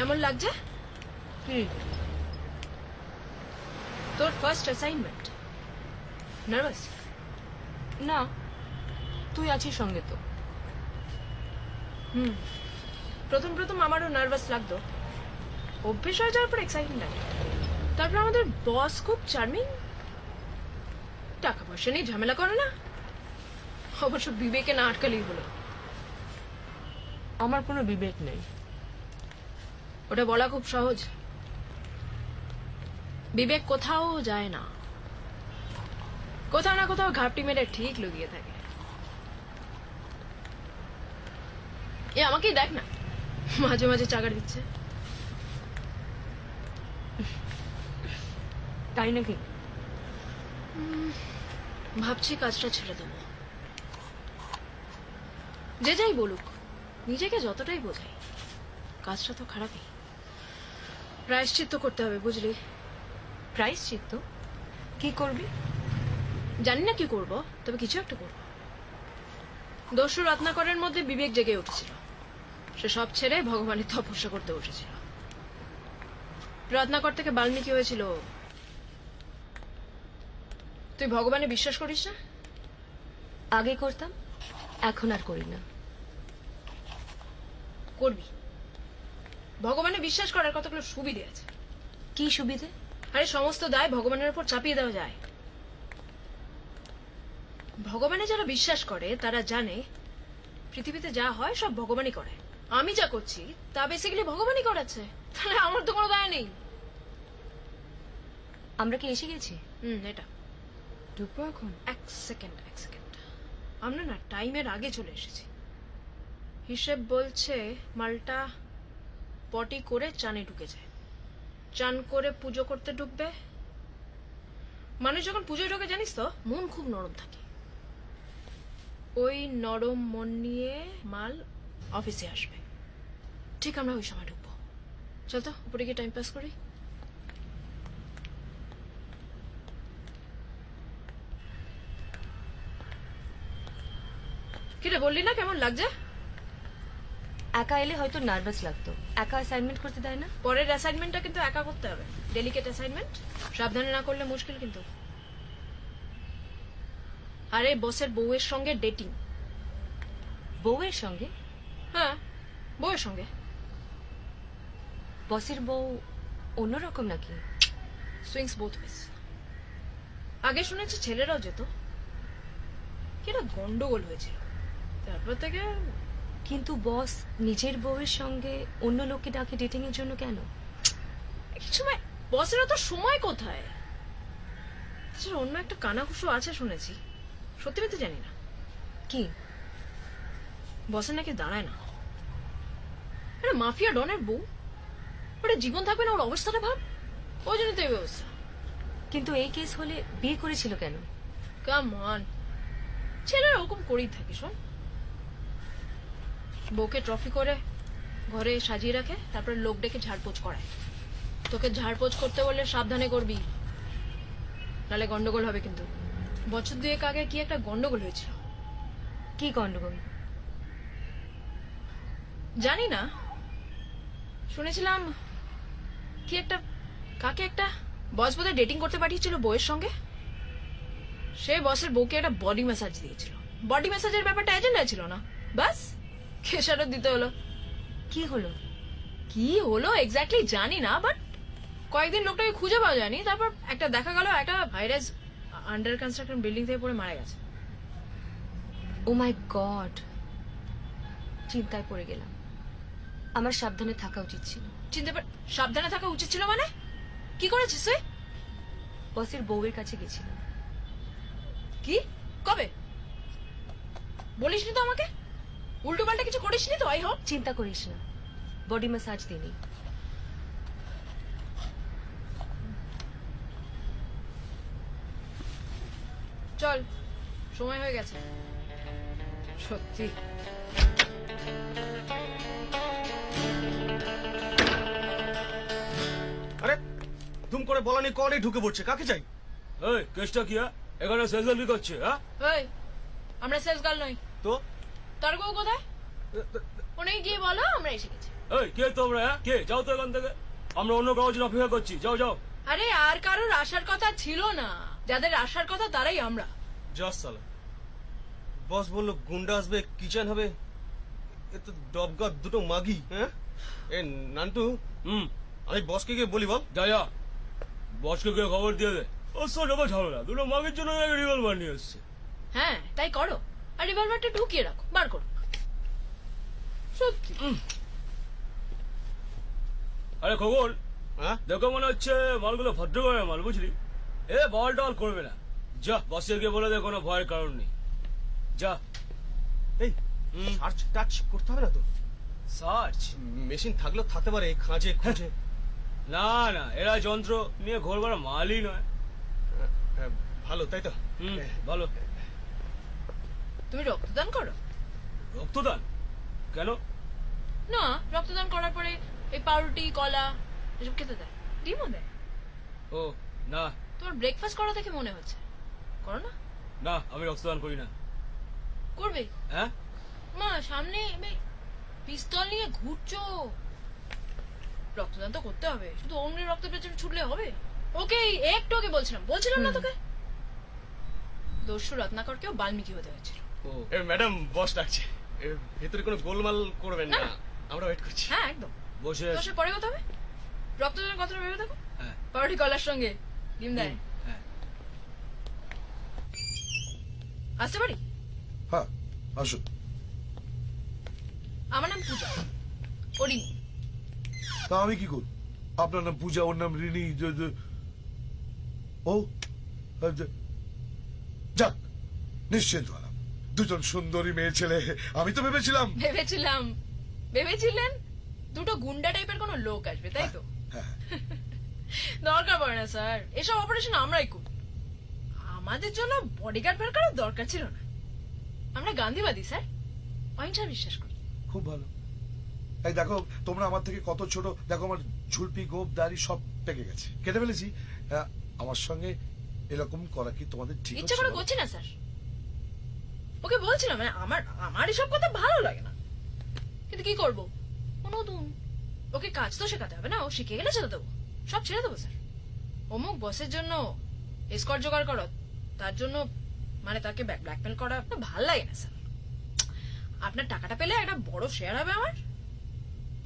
কেমন লাগছে? কি তোর ফার্স্ট অ্যাসাইনমেন্ট। নার্ভাস? না, তুই আছিস সঙ্গে তো। প্রথম প্রথম আমারও নার্ভাস লাগতো, অভ্যেস হয়ে যাওয়ার পর এক্সাইটিং লাগে। তারপর আমাদের বস খুব চার্মিং, টাকা পয়সা নিয়ে ঝামেলা করে না, অবশ্য বিবেকে না আটকালেই হলো। আমার কোনো বিবেক নেই। ওটা বলা খুব সহজ, বিবেক কোথাও যায় না, কোথাও না কোথাও ঘাপটি মেরে ঠিক লুকিয়ে থাকে। এ আমাকেই দেখ না, মাঝে মাঝে চাগার দিচ্ছে। তাই নাকি? ভাবছি কাজটা ছেড়ে দেবো। যে যাই বলুক, নিজেকে যতটাই বোঝাই, কাজটা তো খারাপই। প্রায়শ্চিত্ত করতে হবে, বুঝলি? প্রায়শ্চিত্ত? কি করবি? জানি না কি করব, তবে কিছু একটা করব। দস্যু রত্নাকরের মধ্যে বিবেক জেগে উঠেছিল, সে সব ছেড়ে ভগবানের তপস্যা করতে উঠেছিল। রত্নাকর থেকে বাল্মীকি হয়েছিল। তুই ভগবানে বিশ্বাস করিস না? আগে করতাম, এখন আর করি না। করবি। ভগবানে বিশ্বাস করার কতগুলো সুবিধে আছে। কি সুবিধে? আরে সমস্ত দায় ভগবানের উপর চাপিয়ে দেওয়া যায়। ভগবানে যারা বিশ্বাস করে তারা জানে পৃথিবীতে যা হয় সব ভগবানই করে। আমি যা করছি তা বেসিক্যালি ভগবানই করাচ্ছে, তাহলে আমার তো কোনো দায় নেই। আমরা কি এসে গেছি? এটা ঢুকবো এখন? এক সেকেন্ড। আমরা না টাইমের আগে চলে এসেছি। হিসেব বলছে মালটা পটি করে চানে ঢুকে যায়, চান করে পুজো করতে ঢুকবে। মানুষ যখন পুজোয় ঢোকে জানিস তো, মন খুব নরম থাকে। ওই নরম মন নিয়ে মাল অফিসে আসবে, ঠিক আমরা ওই সময় ঢুকবো। চল তো উপরে গিয়ে টাইম পাস করি। কিরে বললি না কেমন লাগছে? একা এলে হয়তো নার্ভাস লাগতো, একা অ্যাসাইনমেন্ট করতে দেয় না। পরের অ্যাসাইনমেন্টটা কিন্তু একা করতে হবে, ডেলিকেট অ্যাসাইনমেন্ট, সাবধানে না করলে মুশকিল কিন্তু। আরে বসের বউয়ের সঙ্গে ডেটিং। বউয়ের সঙ্গে? হ্যাঁ, বউয়ের সঙ্গে। বসের বউ অন্যরকম নাকি? Swings both wedge. আগে শুনেছি ছেলেরাও যেত, কিনা গন্ডগোল হয়েছিল, তারপর থেকে। কিন্তু বস নিজের বউয়ের সঙ্গে অন্য লোককে ডাকে ডেটিং এর জন্য কেন? সময় বসেরা তো সময় কোথায়। অন্য একটা কানাঘুষো আছে শুনেছি, সত্যি মিথ্যে জানি না। কি? বসের নাকি দাঁড়ায় না। একটা মাফিয়া ডনের বউ, ওটা জীবন থাকবে না, ওর অবস্থাটা ভাব। ওই জন্য তো এই ব্যবস্থা। কিন্তু এই কেস হলে বিয়ে করেছিল কেন? কাম অন, ছেলেরা ওরকম করেই থাকে। শোন, বউকে ট্রফি করে ঘরে সাজিয়ে রাখে, তারপরে লোক ডেকে ঝাড়পোছ করায়। তোকে ঝাড়পোছ করতে বললে সাবধানে করবি, নাহলে গন্ডগোল হবে কিন্তু। বছর দুয়েক আগে কি একটা গন্ডগোল হয়েছিল। কি গন্ডগোল? জানি না, শুনেছিলাম কি একটা, কাকে একটা বস বোধহয় ডেটিং করতে পাঠিয়েছিল বউয়ের সঙ্গে। সে বসের বউকে একটা বডি ম্যাসাজ দিয়েছিল। বডি ম্যাসাজের ব্যাপারটা এজেন্ডা ছিল না, বাস খেসারত দিতে হলো। কি হলো? কি হলো এক্স্যাক্টলি জানি না, বাট কয়েকদিন লোকটাকে খুঁজে পাওয়া যায়নি। তারপর একটা দেখা গেল একটা ভাইরাস আন্ডার কনস্ট্রাকশন বিল্ডিং থেকে পড়ে মারা গেছে। ও মাই গড, চিন্তায় পড়ে গেলাম। আমার সাবধানে থাকা উচিত ছিল। সাবধানে থাকা উচিত ছিল মানে? কি করেছিস তুই? বসের বউয়ের কাছে গেছিলাম। কি? কবে? বলিসনি তো আমাকে। উল্টো পাল্টা কিছু করিসনি তো? I hope. চিন্তা করিস না, বডি ম্যাসাজ দিনি। চল, সময় হয়ে গেছে সত্যি। আরে তুম করে বলানি কলেই ঢুকে পড়ছে, কাকে চাই? এই কেসটা কি এখানে সেলফি করছে? এই, আমরা সেলস গার্ল নই তো তার বউ কোথায়? উনি গিয়ে বলো আমরা এসে গেছি। এই কে তোমরা হ্যাঁ কে যাও তো এখান থেকে আমরা অন্য কাগজ অপেক্ষা করছি যাও যাও আরে আর কারোর আসার কথা ছিল না, যাদের আসার কথা তারাই আমরা। জাস্ট সালা বস বললো গুন্ডা আসবে, কিচেন হবে, এ তো ডবগা দুটো মাগি। হ্যাঁ এ নান্টু, হুম আমি বসকে গিয়ে বলি বল। যা যা বসকে গিয়ে খবর দিয়ে দে ও সব ঝামেলা দুটো মাগের জন্য রিভলভার নিয়ে এসছে। হ্যাঁ তাই করো, আর রিভলভারটা ঢুকিয়ে রাখো, বার করো। সত্যি আরে খবর হ্যাঁ দেখো মনে হচ্ছে মালগুলো ভদ্র করে মাল বুঝলি, এ বল টল করবে না। যা বসে গিয়ে বলে দে কোনো ভয়ের কারণ নেই। যা এই সার্চ টাচ করতে হবে না তো? সার্চ মেশিন থাকলেও থাকতে পারে খাঁজে খুঁজে। না না এরা যন্ত্র নিয়ে ঘোরবার মালই নয়। ভালো তাই তো? হুম ভালো। তুমি রক্তদান করো? রক্তদান কেন? না, রক্তদান করার পরে এই পাউরুটি কলা এসব খেতে দেয়, ডিমও দেয়। ও না তোমার ব্রেকফাস্ট করা দেখে মনে হচ্ছে করো না। না আমি রক্তদান করি না। করবে? হ্যাঁ মা সামনে পিস্তল নিয়ে ঘুরছো, রক্তদান তো করতে হবে, শুধু অন্যের রক্তের পেছনে ছুটলে হবে? ওকে একটু আগে বলছিলাম না তোকে, দস্যু রত্নাকরকেও বাল্মীকি হতে হয়েছিল। ও ম্যাডাম বস ডাকছে, ভেতরে কোনো গোলমাল করবেন না, না। আমরা ওয়েট করছি। হ্যাঁ একদম, বসে তোর সাথে পরে কথা হবে। রক্তদানের কথাটা ভেবে থাকো, হ্যাঁ পাউরুটি কলার সঙ্গে ডিম দেয়। হ্যাঁ আসতে পারি? হ্যাঁ আসুন। আমার নাম পূজা, ওরিনি। তা আমি কি করব? আপনার নাম পূজা, ওর নাম রিনি। ও যাক, নিশ্চিন্ত হলাম। দুজন সুন্দরী মেয়ে ছেলে। আমি তো ভেবেছিলেন দুটো গুন্ডা টাইপের কোনো লোক আসবে, তাই তো? হ্যাঁ দরকার পড়ে না স্যার, এসব অপারেশন আমরাই করি, আমাদের জন্য বডিগার্ড বের করার দরকার ছিল না। আমরা গান্ধীবাদী স্যার, অহিংসা বিশ্বাস করি। খুব ভালো। এই দেখো তোমরা আমার থেকে কত ছোট, দেখো আমার ঝুলপি গোপ দাড়ি সব পেকে গেছে, কেটে ফেলেছি। আমার সঙ্গে এরকম করা কি তোমাদের ঠিক ইচ্ছা হচ্ছে করে বলো? করছি না স্যার, ওকে বলছিলাম আমার এসব কথা ভালো লাগে না, কিন্তু কি করবো, নতুন ওকে কাজ তো শেখাতে হবে না, ও শিখে গেলে ছেড়ে দেবো, সব ছেড়ে দেবো স্যার। অমুক বসের জন্য এসকর্ট জোগাড় করো, তার জন্য তাকে ব্ল্যাকমেল করা ভাল লাগে না স্যার। আপনার টাকাটা পেলে একটা বড় শেয়ার হবে আমার,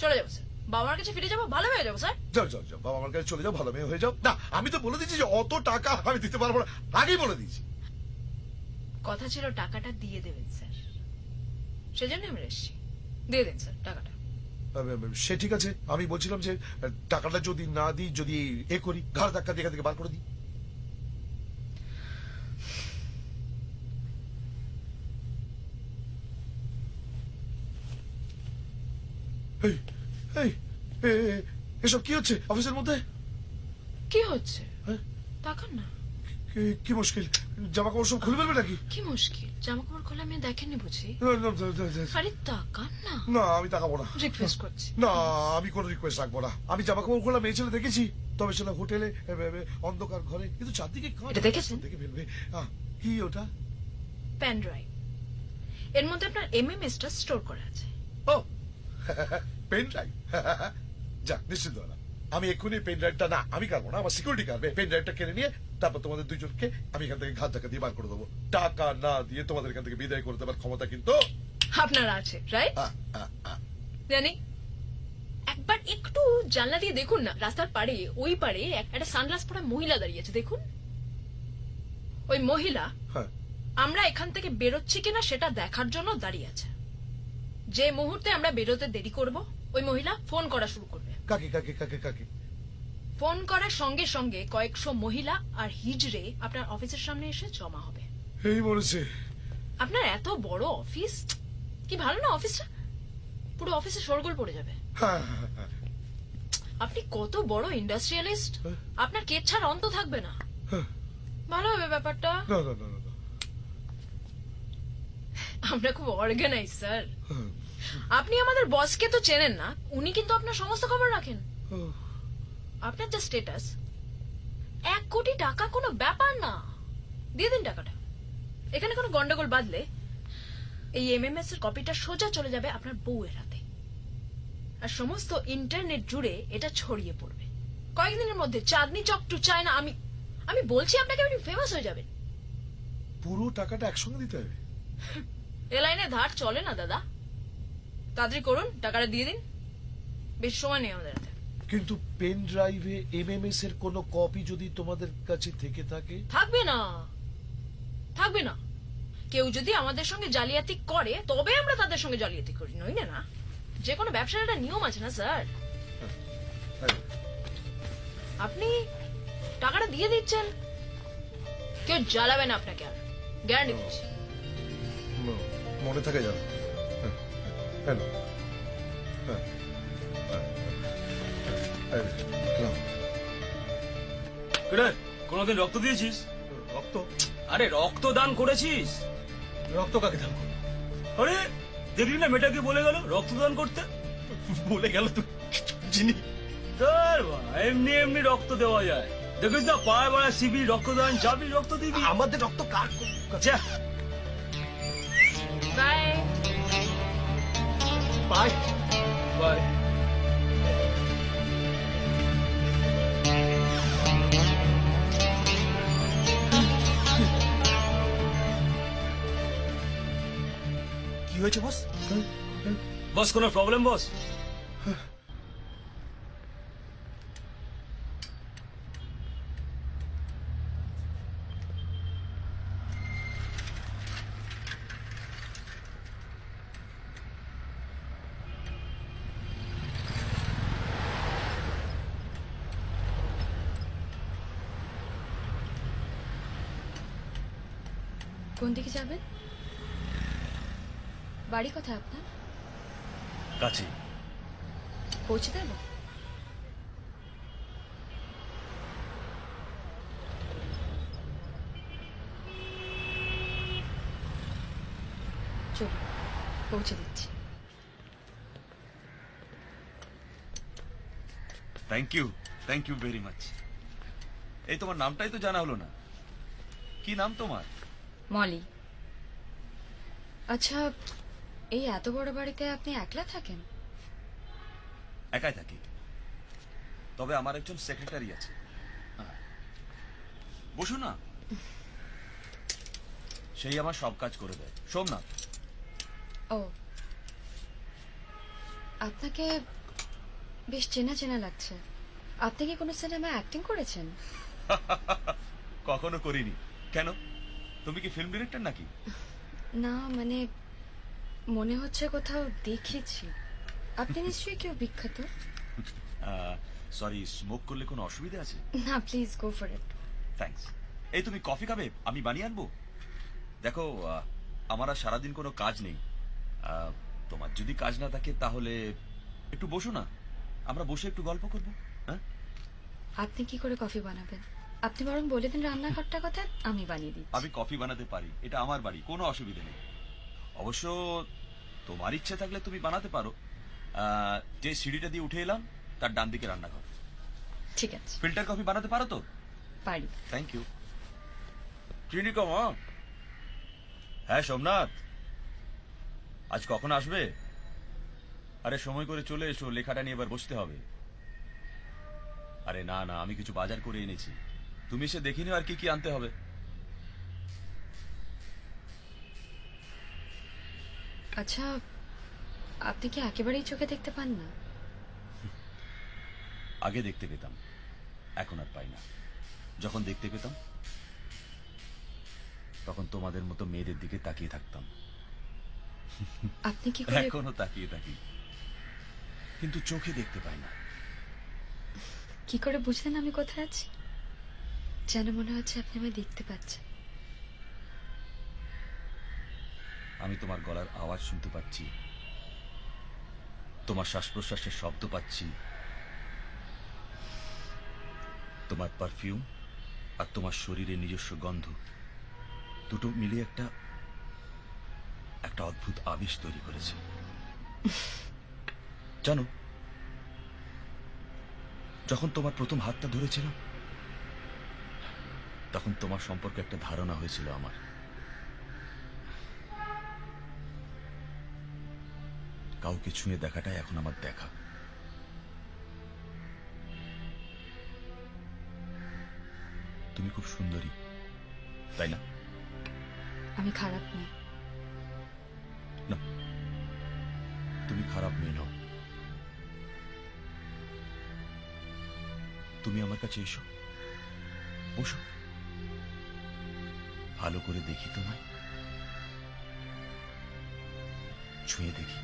চলে যাবো স্যার, বাবা মার কাছে ফিরে যাবো, ভালো হয়ে যাবো স্যার। যাও যাও যাও, বাবা আমার কাছে চলে যাও, ভালো মেয়ে হয়ে যাও। না আমি তো বলে দিচ্ছি যে অত টাকা আমি দিতে পারবো না, আগেই বলে দিয়েছি। কথা ছিল টাকাটা দিয়ে দেবেন স্যার, সেজন্য আমি এসেছি, দিয়ে দেন স্যার টাকাটা। সে ঠিক আছে, আমি বলছিলাম যে টাকাটা যদি না দিই, যদি এ করি, ঘাড় ধাক্কা দিয়ে এখান থেকে বার করে দিই। এই, এই, এসব কি হচ্ছে অফিসের মধ্যে? কি হচ্ছে? হ্যাঁ? তাকান না। কি মুশকিল, জামা কাপড় সব খুলে ফেলবে নাকি? কি মুশকিল, জামা কাপড় খোলা মেয়ে দেখেননি বুঝি? না, আরে তাকান না, না আমি তাকাবো না। রিকোয়েস্ট করছি। না আমি কোনো রিকোয়েস্ট রাখবো না। আমি জামা কাপড় খোলা মেয়ে ছেলে দেখেছি, তবে সেটা হোটেলে, অন্ধকার ঘরে, কিন্তু চারদিকে কাঁচ, এটা দেখেছেন? দেখে ফেলবে। কি ওটা? পেন ড্রাইভ, এর মধ্যে আপনার এমএমএসটা স্টোর করা আছে। ও পেন ড্রাইভ। যাক নিশ্চিন্ত হলাম। আমি এক্ষুনি পেন ড্রাইভটা, না আমি কাটবো না, আমার সিকিউরিটি কাটবে। পেন ড্রাইভটা কিনে নিয়ে তারপর তোমাদের দুইজনকে আমি এখান থেকে ঘাত ধাক্কা দিয়ে বার করে দেবো। টাকা না দিয়ে তোমাদের এখান থেকে বিদায় করে দেবার ক্ষমতা কিন্তু আপনার আছে, রাইট? জানি। একবার একটু জানলা দিয়ে দেখুন না, রাস্তার পাড়ে ওই পাড়ে একটা সানগ্লাস পরা মহিলা দাঁড়িয়ে আছে, দেখুন। ওই মহিলা হ্যাঁ আমরা এখান থেকে বেরোচ্ছি কিনা সেটা দেখার জন্য দাঁড়িয়ে আছে। যে মুহূর্তে আমরা বেরোতে দেরি করব, ওই মহিলা ফোন করা শুরু করবে। কাকে কাকে কাকে কাকে? ফোন করার সঙ্গে সঙ্গে কয়েকশো মহিলা আর হিজড়ে আপনার অফিসের সামনে এসে জমা হবে। এই মরেছে। আপনার এত বড় অফিস, কি ভালো না অফিসটা, পুরো অফিসে শোরগোল পড়ে যাবে। হ্যাঁ, হ্যাঁ, হ্যাঁ, আপনি কত বড় ইন্ডাস্ট্রিয়ালিস্ট, হ্যাঁ। আপনার কেচ্ছার অন্ত থাকবে না, হ্যাঁ। ভালো হবে ব্যাপারটা। না না না না, আমরা খুব অর্গানাইজ স্যার। হ্যাঁ। আপনি আমাদের বসকে তো চেনেন না, উনি কিন্তু আপনার সমস্ত খবর রাখেন। ও, আপনার যা স্টেটাস, 1 কোটি টাকা কোনো ব্যাপার না, দিয়ে দিন টাকাটা। এখানে কোনো গন্ডগোল বাঁধলে এই এমএমএস এর কপিটা সোজা চলে যাবে আপনার বউয়ের হাতে। আর সমস্ত ইন্টারনেট জুড়ে এটা ছড়িয়ে পড়বে কয়েকদিনের মধ্যে। Chandni Chowk two China. আমি আমি বলছি আপনাকে, আপনি ফেমাস হয়ে যাবেন। পুরো টাকাটা একসঙ্গে দিতে হবে? এ লাইনে ধার চলে না দাদা। তাড়াতাড়ি করুন, টাকাটা দিয়ে দিন। বেশি সময় নেই আমাদের হাতে। কিন্তু পেন ড্রাইভে এমএমএস এর কোনো কপি যদি তোমাদের কাছে থেকে থাকে? থাকবে না, থাকবে না। কেউ যদি আমাদের সঙ্গে জালিয়াতি করে তবে আমরা তাদের সঙ্গে জালিয়াতি করি, নইলে না। যে কোনো ব্যবসার একটা নিয়ম আছে না স্যার। হ্যাঁ। আপনি টাকাটা দিয়ে দিচ্ছেন, কেউ জ্বালাবে না আপনাকে আর, গ্যারান্টি দিচ্ছি। মনে থাকে জানো। হ্যালো। হ্যাঁ। কিরে, কোনোদিন রক্ত দিয়েছিস? রক্ত? আরে রক্তদান করেছিস? রক্ত কাকে দান করবো? আরে দেখলি না মেয়েটাকে বলে গেল রক্তদান করতে। বলে গেল তো যিনি। ধর বাড়া, এমনি এমনি রক্ত দেওয়া যায়? দেখিস না পায়ে বাড়া শিবির রক্তদান, যাবি রক্ত দিবি। আমাদের রক্ত কার? যা বাই পাই। বাই। কি হয়েছে বস? বস কোনো প্রবলেম বস? কোন দিকে যাবেন? বাড়ি কোথায় আপনার? কাছে। পৌঁছে দেব? চলুন, পৌঁছে দিচ্ছি। Thank you very much. এই তোমার নামটাই তো জানা হলো না। কি নাম তোমার? মলি। আচ্ছা, এই এত বড় বাড়িতে আপনি একলা থাকেন? একাই থাকি, তবে আমার একজন সেক্রেটারি আছে। হ্যাঁ। বসো না, সেই আমার সব কাজ করে দেয়। সোমনাথ। ও, আপনাকে বেশ চেনা চেনা লাগছে। আপনি কি কোনো সিনেমায় অ্যাক্টিং করেছেন? কখনো করিনি। কেন, তুমি কি ফিল্ম ডিরেক্টর নাকি? না, মানে মনে হচ্ছে কোথাও দেখেছি। আপনি নিশ্চয়ই কেউ বিখ্যাত। সরি, স্মোক করলে কোনো অসুবিধা আছে? না, please go for it. Thanks. এই তুমি কফি খাবে? আমি বানিয়ে আনবো। দেখো, আমার আর সারাদিন কোনো কাজ নেই। তোমার যদি কাজ না থাকে তাহলে একটু বসো না, আমরা বসে একটু গল্প করবো। হ্যাঁ, আপনি কি করে কফি বানাবেন? আপনি বরং বলে দিন রান্নাঘরটা কথা, আমি বানিয়ে দিই। আমি কফি বানাতে পারি, এটা আমার বাড়ি, কোনো অসুবিধা নেই। অবশ্য তোমার ইচ্ছে থাকলে তুমি বানাতে পারো। যে সিঁড়িটা দিয়ে উঠে এলাম তার ডান দিকে রান্নাঘর। ঠিক আছে, ফিল্টার কফি বানাতে পারো তো? পারি। Thank you. চিনি কম? হ্যাঁ সোমনাথ, আজ কখন আসবে? আরে সময় করে চলে এসো, লেখাটা নিয়ে এবার বসতে হবে। আরে না না, আমি কিছু বাজার করে এনেছি, তুমি এসে দেখে নিও আর কি কি আনতে হবে। আচ্ছা, আপনি কি একেবারেই চোখে দেখতে পান না? আগে দেখতে পেতাম, এখন আর পাই না। যখন দেখতে পেতাম তখন তোমাদের মতো মেয়েদের দিকে তাকিয়ে থাকতাম। আপনি কি করে? এখনো তাকিয়ে থাকি, কিন্তু চোখে দেখতে পাই না। কি করে বুঝলেন আমি কোথায় আছি? যেন মনে হচ্ছে আপনি আমায় দেখতে পাচ্ছেন। আমি তোমার গলার আওয়াজ শুনতে পাচ্ছি, তোমার শ্বাস প্রশ্বাসের শব্দ পাচ্ছি, তোমার পারফিউম আর তোমার শরীরের নিজস্ব গন্ধ দুটো মিলিয়ে একটা অদ্ভুত আবেশ তৈরি করেছে। জানো, যখন তোমার প্রথম হাতটা ধরেছিলাম তখন তোমার সম্পর্কে একটা ধারণা হয়েছিল আমার। কাউকে ছুঁয়ে দেখাটাই এখন আমার দেখা। তুমি খুব সুন্দরী, তাই না? আমি খারাপ নেই। না, তুমি খারাপ মেয়ে নও। তুমি আমার কাছে এসো, বসো, ভালো করে দেখি তোমায়, ছুঁয়ে দেখি।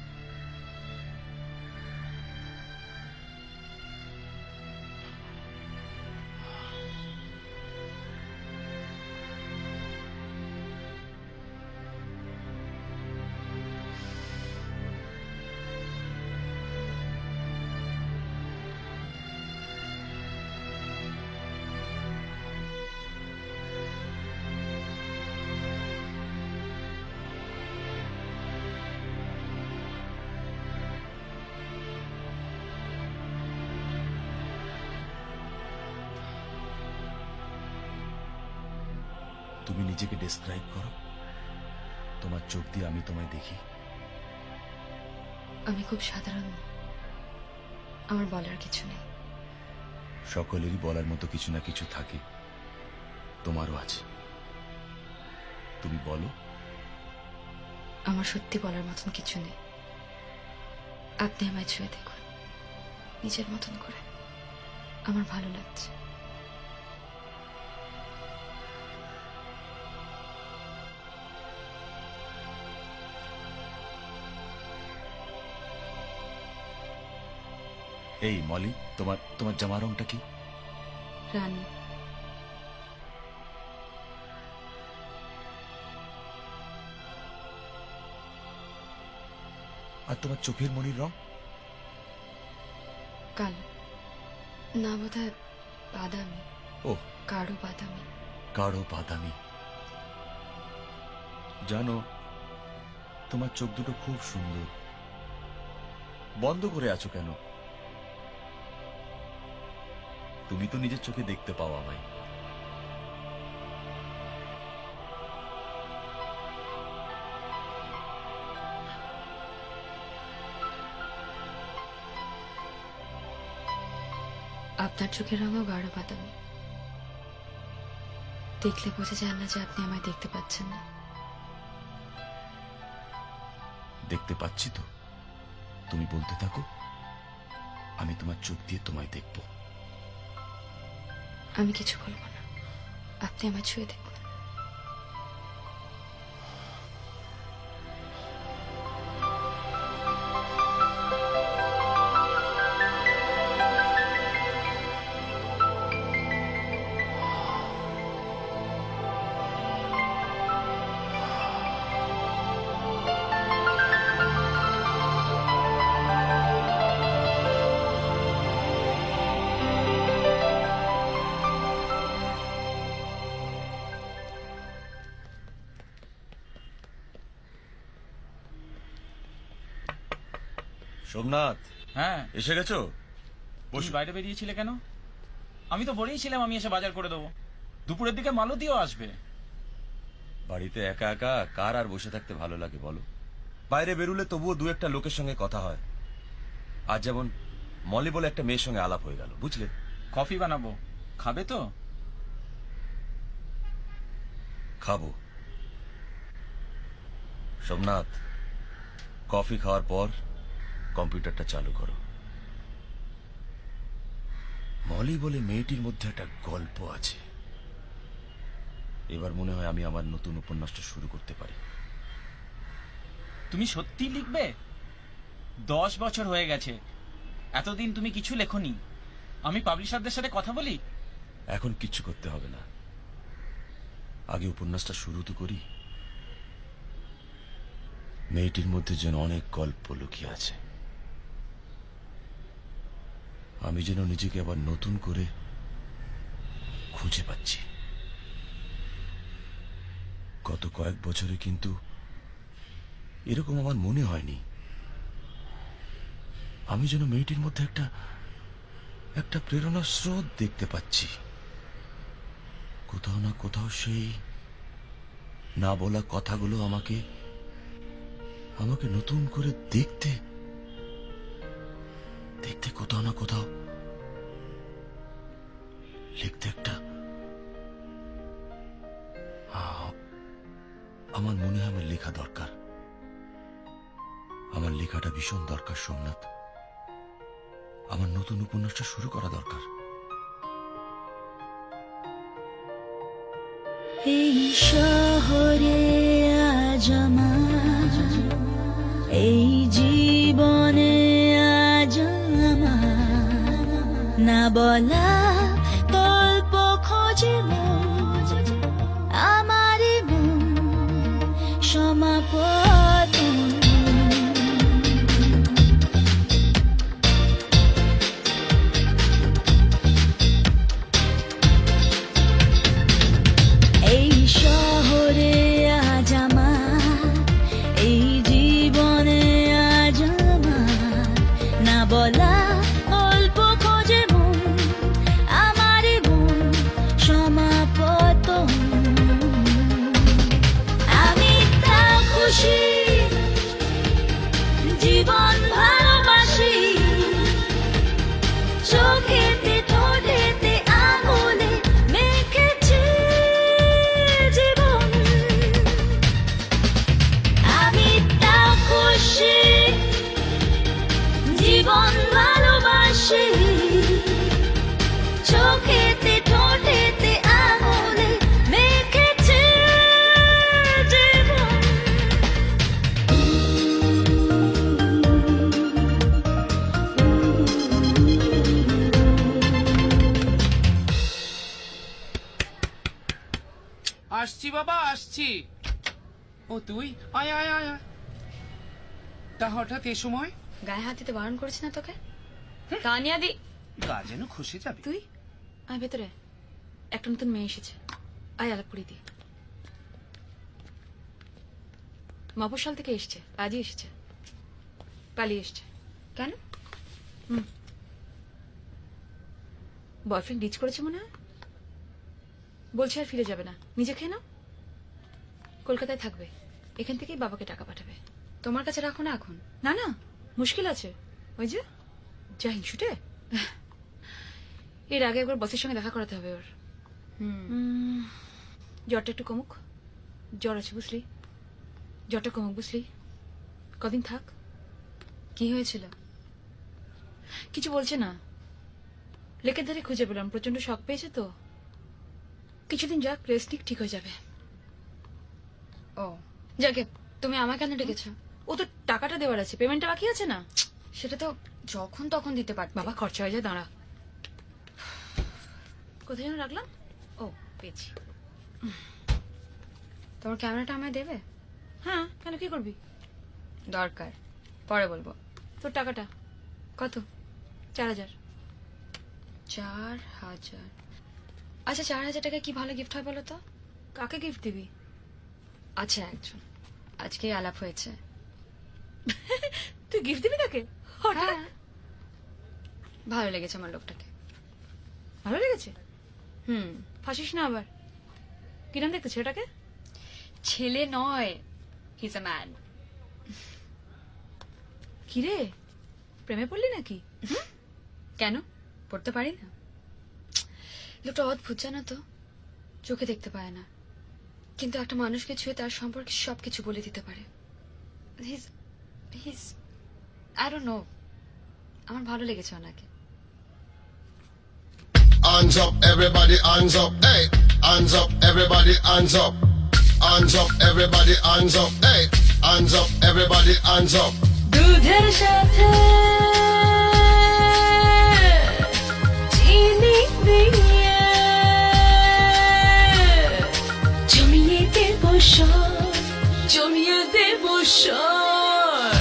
তুমি নিজেকে ডেসক্রাইব করো, তোমার চোখ দিয়ে আমি তোমায় দেখি। আমি খুব সাধারণ, আমার বলার কিছু নেই। সকলেরই বলার মতো কিছু না কিছু থাকে, তোমারও আছে। তুমি বলো। আমার সত্যি বলার মতন কিছু নেই। আপনি আমায় ছুঁয়ে দেখুন, নিজের মতন করে। আমার ভালো লাগছে। এই মলি, তোমার তোমার জামা রংটা কি? রানী। আর তোমার চোখের মণির রং? কালো না, বোধহয় বাদামি। ও, গাঢ় বাদামি। গাঢ় বাদামি। জানো, তোমার চোখ দুটো খুব সুন্দর। বন্ধ করে আছো কেন? তুমি তো নিজের চোখে দেখতে পাও আমায়। আপনার চোখের রঙও গাঢ় বাদামি। দেখলে বোঝা যায় না যে আপনি আমায় দেখতে পাচ্ছেন না। দেখতে পাচ্ছি তো, তুমি বলতে থাকো, আমি তোমার চোখ দিয়ে তোমায় দেখব। আমি কিছু বলবো না, আপনি আমায় ছুঁয়ে দেখুন। সোমনাথ, হ্যাঁ, এসে গেছো? তুমি বাইরে বেরিয়েছিলে কেন? আমি তো বলেইছিলাম আমি এসে বাজার করে দেবো। দুপুরের দিকে মালতীও আসবে। বাড়িতে একা একা কার আর বসে থাকতে ভালো লাগে বলো? বাইরে বেরুলে তবুও দু একটা লোকের সঙ্গে কথা হয়। আজ যেমন মলি বলে একটা মেয়ের সঙ্গে আলাপ হয়ে গেল, বুঝলে? কফি বানাবো, খাবে তো? খাবো। সোমনাথ, কফি খাওয়ার পর কম্পিউটারটা চালু করো। মলি বলে মেয়েটির মধ্যে একটা গল্প আছে। এবার মনে হয় আমি আমার নতুন উপন্যাসটা শুরু করতে পারি। তুমি সত্যি লিখবে? 10 বছর হয়ে গেছে, এতদিন তুমি কিছু লেখনি। আমি পাবলিশারদের সাথে কথা বলি। এখন কিচ্ছু করতে হবে না, আগে উপন্যাসটা শুরু তো করি। মেয়েটির মধ্যে যেন অনেক গল্প লুকিয়ে আছে। আমি যেন নিজেকে আবার নতুন করে খুঁজে পাচ্ছি। গত কয়েক বছরে কিন্তু এরকম আমার মনে হয়নি। আমি যেন মেয়েটির মধ্যে একটা একটা প্রেরণার স্রোত দেখতে পাচ্ছি। কোথাও না কোথাও সেই না বলা কথাগুলো আমাকে আমাকে নতুন করে দেখতে দেখতে কোথাও না কোথাও লিখতে একটা আমার মনে হয় আমার লেখা দরকার। আমার লেখাটা ভীষণ দরকার সোমনাথ। আমার নতুন উপন্যাসটা শুরু করা দরকার। এই শহরে আজ আমার, এই জীবনে আজ আমার, না বলা গল্প খোঁজে মন, আমারই মন সমাপতন। এই শহরে আজ আমার, এই জীবনে আজ আমার, না বলা অল্প খোঁজে মন, আমারই মন সমাপতন। আমি তা খুশি, জীবন ভালোবাসি, চোখেতে ঠোঁটেতে আঙুলে মেখেছি জীবন। আমি তা খুশি, জীবন ভালোবাসি, চোখেতে ঠোঁটেতে আঙুলে মেখেছি জীবন। আসছি বাবা, আসছি। ও তুই, আয় আয় আয় আয়। তা হঠাৎ এ সময়? গায়ে হাত দিতে বারণ করেছি না তোকে? তানিয়া দি, গা যেন খসে যাবে। তুই আয় ভেতরে, একটা নতুন মেয়ে এসেছে, আয় আলাপ করি দি। মফস্বল থেকে এসছে, আজই এসেছে, পালিয়ে এসছে। কেন? বয়ফ্রেন্ড ডিচ করেছে মনে হয়, বলছে আর ফিরে যাবে না, নিজে খেয়ে নাও। কলকাতায় থাকবে, এখান থেকেই বাবাকে টাকা পাঠাবে। তোমার কাছে রাখো না এখন। না না, মুশকিল আছে। ওই যে যা হিংসুটে, এর আগে একবার বসের সঙ্গে দেখা করাতে হবে ওর। জ্বরটা একটু কমুক, জ্বর আছে বুঝলি, জ্বরটা কমুক বুঝলি, কদিন থাক। কি হয়েছিল? কিছু বলছে না, লেকের ধারে খুঁজে পেলাম, প্রচন্ড শক পেয়েছে তো, কিছুদিন যাক, রেস্ট নিক, ঠিক হয়ে যাবে। ও যাকে, তুমি আমায় কেন ডেকেছ? ও তো টাকাটা দেওয়ার আছে, পেমেন্টটা বাকি আছে না। সেটা তো যখন তখন দিতে পারত। বাবা খরচা হয়ে যায়, দাঁড়া। কোথায় যেন রাখলাম? ও পেয়েছি। তোমার ক্যামেরাটা আমায় দেবে? হ্যাঁ, কেন, কি করবি? দরকার, পরে বলবো। তোর টাকাটা কত? 4000। 4000? আচ্ছা, 4000 টাকা কি ভালো গিফট হয় বলো তো? কাকে গিফট দিবি? আচ্ছা, একজন আজকে আলাপ হয়েছে। তুই গিফট দিবি কাকে? হ্যাঁ, ভালো লেগেছে আমার লোকটাকে। ভালো লেগেছে? ফাঁসিস না আবার। কিরম দেখতে ছেলেটাকে? ছেলে নয়, হিজ আ ম্যান। কিরে, প্রেমে পড়লি নাকি? কেন, পড়তে পারি না? লোকটা অদ্ভুত জানা তো, চোখে দেখতে পায় না, কিন্তু একটা মানুষকে ছুঁয়ে তার সম্পর্কে সবকিছু বলে দিতে পারে। I don't know, আমার ভালো লেগেছে ওনাকে। Hands up, everybody, hands up, hey. Hands up, everybody, hands up. Hands up, everybody, hands up, hey. Hands up, everybody, hands up. দুধের সাথে চিনি দিয়ে জমিয়ে দেব সর, জমিয়ে দেব সর।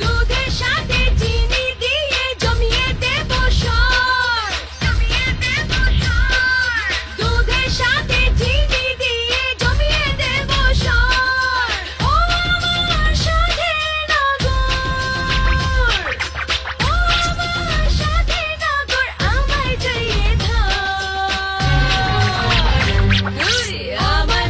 দুধের সাথে চিনি দিয়ে জমিয়ে দেব সর, জমিয়ে দেব সর। দুধের সাথে চিনি দিয়ে জমিয়ে দেব সর। ও আমার সাথে নাগর, ও আমার সাথে নাগর, আমায় চাইয়ে ধর। তুই আমার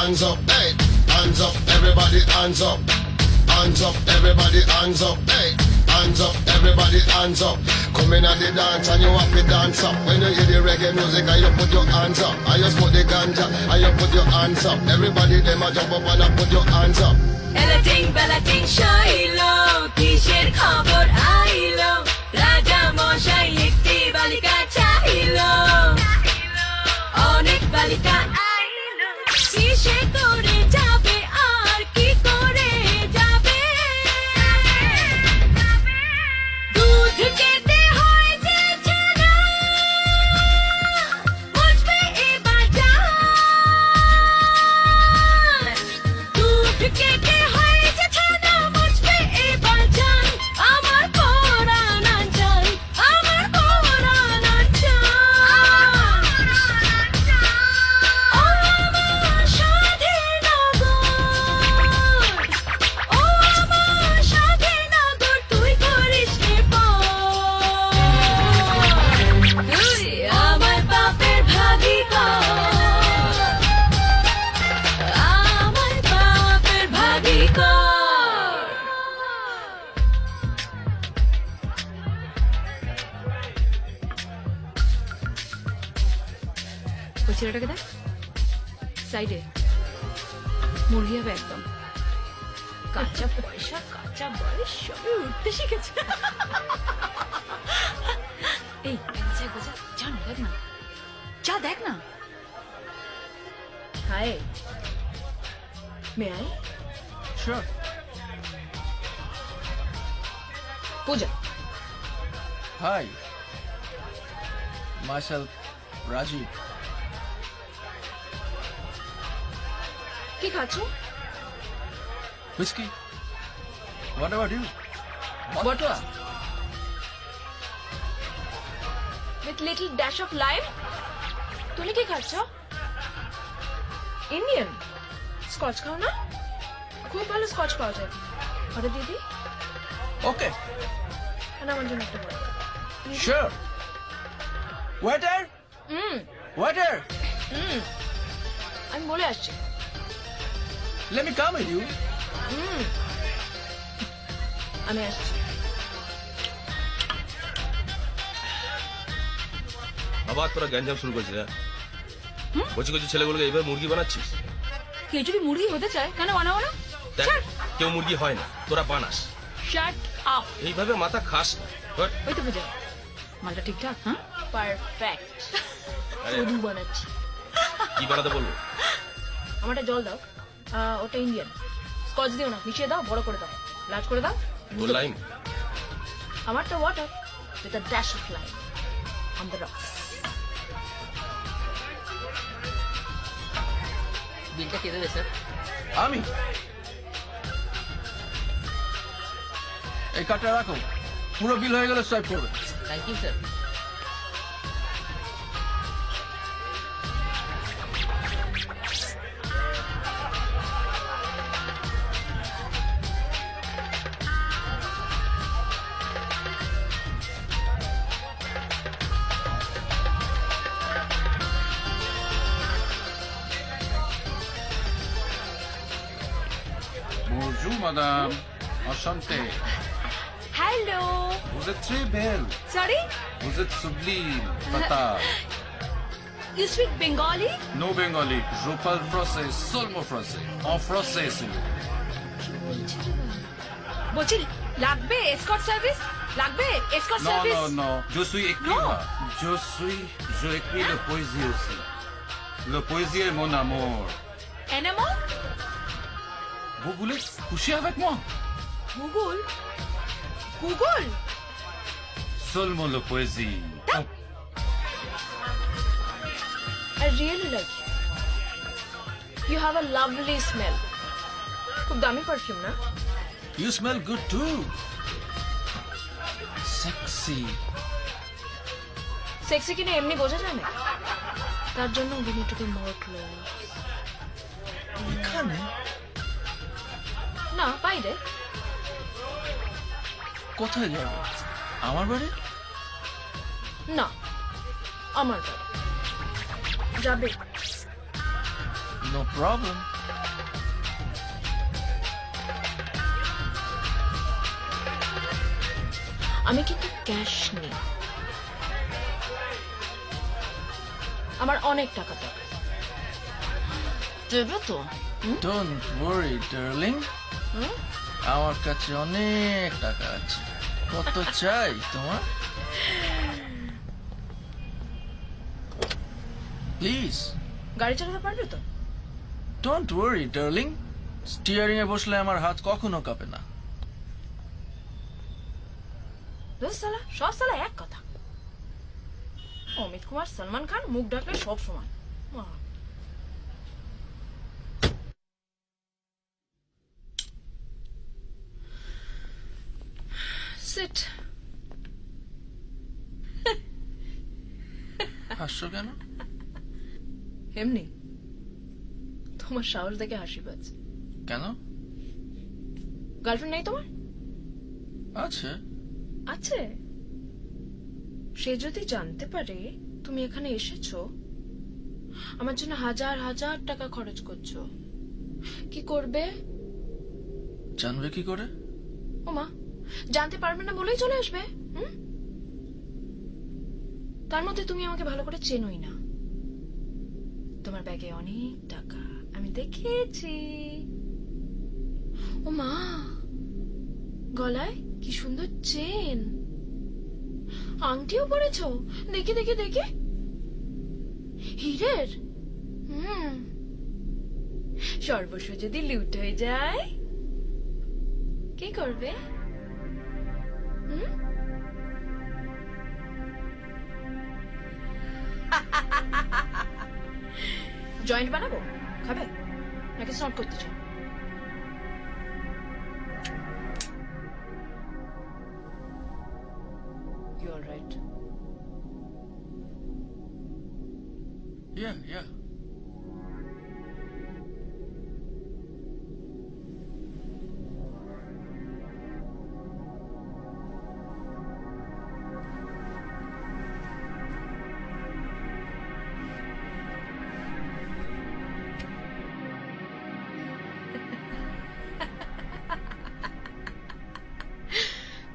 hands up, hey, hands up, everybody hands up. Hands up, everybody hands up, hey, hands up, everybody hands up. Come in at the dance and you have to dance up. When you hear the reggae music and you put your hands up. I just put the ganja and you put your hands up. Everybody them a jump up and put your hands up. বেলাটিং শৈলো কিসের খবর আইলো রাজা মশাই একটি বালিকা চাইলো অনেক বালিকা আইলো কিসে করে যাবে আর কি করে যাবে দুধ খেতে হয় যে ছানা বুঝবে এবার জান দুধ খেতে হয় যে ছানা বুঝবে এবার জান আমার পরানা জান আমার পরানা জান ও আমার স্বাধীনগর ও আমার স্বাধীনগর তুই করিস রে তুই আমার বাপের ভাগি আমার বাপের ভাগি ওই ছেলেটাকে দেখ সাইডে মুরগি হবে একদম কাঁচা পয়সা কাঁচা বয়স সবই উঠতে শিখেছে এই যা গোজা যা না দেখ না যা দেখ না hi may I Sure. Puja Hi. Myself, Rajiv. কি খাচ্ছ? Whiskey. What about you? Vodka. With little dash of lime. তুমি কি খাচ্ছ? ইন্ডিয়ান স্কচ খাও না? খুব ভালো স্কচ পাওয়া যায়। আরে দিদি, Okay. আর আমার জন্য একটা বড়। Sure. Waiter. Waiter. আমি বলে আসছি। Let me come with you. আমি আসছি। আবার তোরা গ্যাঞ্জাম শুরু করছিস হ্যাঁ? কচি কচি ছেলেগুলোকে এইভাবে মুরগি বানাচ্ছিস? কেউ যদি মুরগি হতে চায় কেন বানাবো না দেখ কেউ মুরগি হয় না, তোরা বানাস। শাট আপ এইভাবে মাথা খাস না। হট। ওই তো বুঝা মালটা ঠিকঠাক হ্যাঁ পারফেক্ট। আরে, শুধু বানাচ্ছি। কি বানাতে বলবো? আমারটা জল দাও। ওটা ইন্ডিয়ান। স্কচ দিও না, মিশিয়ে দাও, বড় করে দাও, লার্জ করে দাও। তোর লাইম? আমারটা water with a dash of lime on the rocks. বিলটা কে দেবে স্যার আমি এই কার্ডটা রাখো, পুরো বিল হয়ে গেলে সোয়াইপ করবে। Thank you sir Bonjour madame, enchanté. Hello, Vous êtes très belle, sorry, vous êtes sublime, fatal. You speak Bengali? No bengali, je parle français, seulement français. En français, s'il vous plaît. বলছি লাগবে escort service? লাগবে escort Non, service? non, non, je suis écrivain. Je écris la poésie aussi. La poésie est mon amour. এনামো? Vous voulez coucher avec moi? Google? Google? Seulement la poésie. I really like you. You have a lovely smell. খুব দামি perfume না? You smell good too. Sexy. Sexy কিনা এমনি বোঝা যায় না, তার জন্য we need to be more close. এখানে না বাইরে। কোথায় যাবে? আমার বাড়ি? না আমার বাড়ি। যাবে? No problem. আমি কিন্তু ক্যাশ নেই, আমার অনেক টাকা দরকার। দেবে তো? ডোন্ট ওয়ারি ডার্লিং, আমার কাছে অনেক টাকা আছে। কত চাই তোমার? প্লিজ গাড়ি চালাতে পারবে তো? ডোন্ট ওয়ারি ডার্লিং, স্টিয়ারিং এ বসলে আমার হাত কখনো কাঁপে না। সালা সব সালা এক কথা। অমিত কুমার, সলমান খান, মুখ ডাকলে সব সমান। সিট। হাসছো কেন? এমনি তোমার সাহস দেখে হাসি পাচ্ছে। কেন? গার্লফ্রেন্ড নেই তোমার? আছে। আছে? সে যদি জানতে পারে তুমি এখানে এসেছো, আমার জন্য হাজার হাজার টাকা খরচ করছো, কি করবে? জানবে কি করে? ওমা, জানতে পারবে না বলেই চলে আসবে। তার মধ্যে তুমি আমাকে ভালো করে চেনোই না। তোমার ব্যাগে অনেক টাকা, আমি দেখেছি। ও মা, গলায় কি সুন্দর চেন, আংটিও পরেছো, দেখি দেখি দেখি, হীরের। সর্বস্ব যদি লুট হয়ে যায় কি করবে? জয়েন্ট বানাবো, খাবে নাকি স্নট করতে চাও? You all right? Yeah.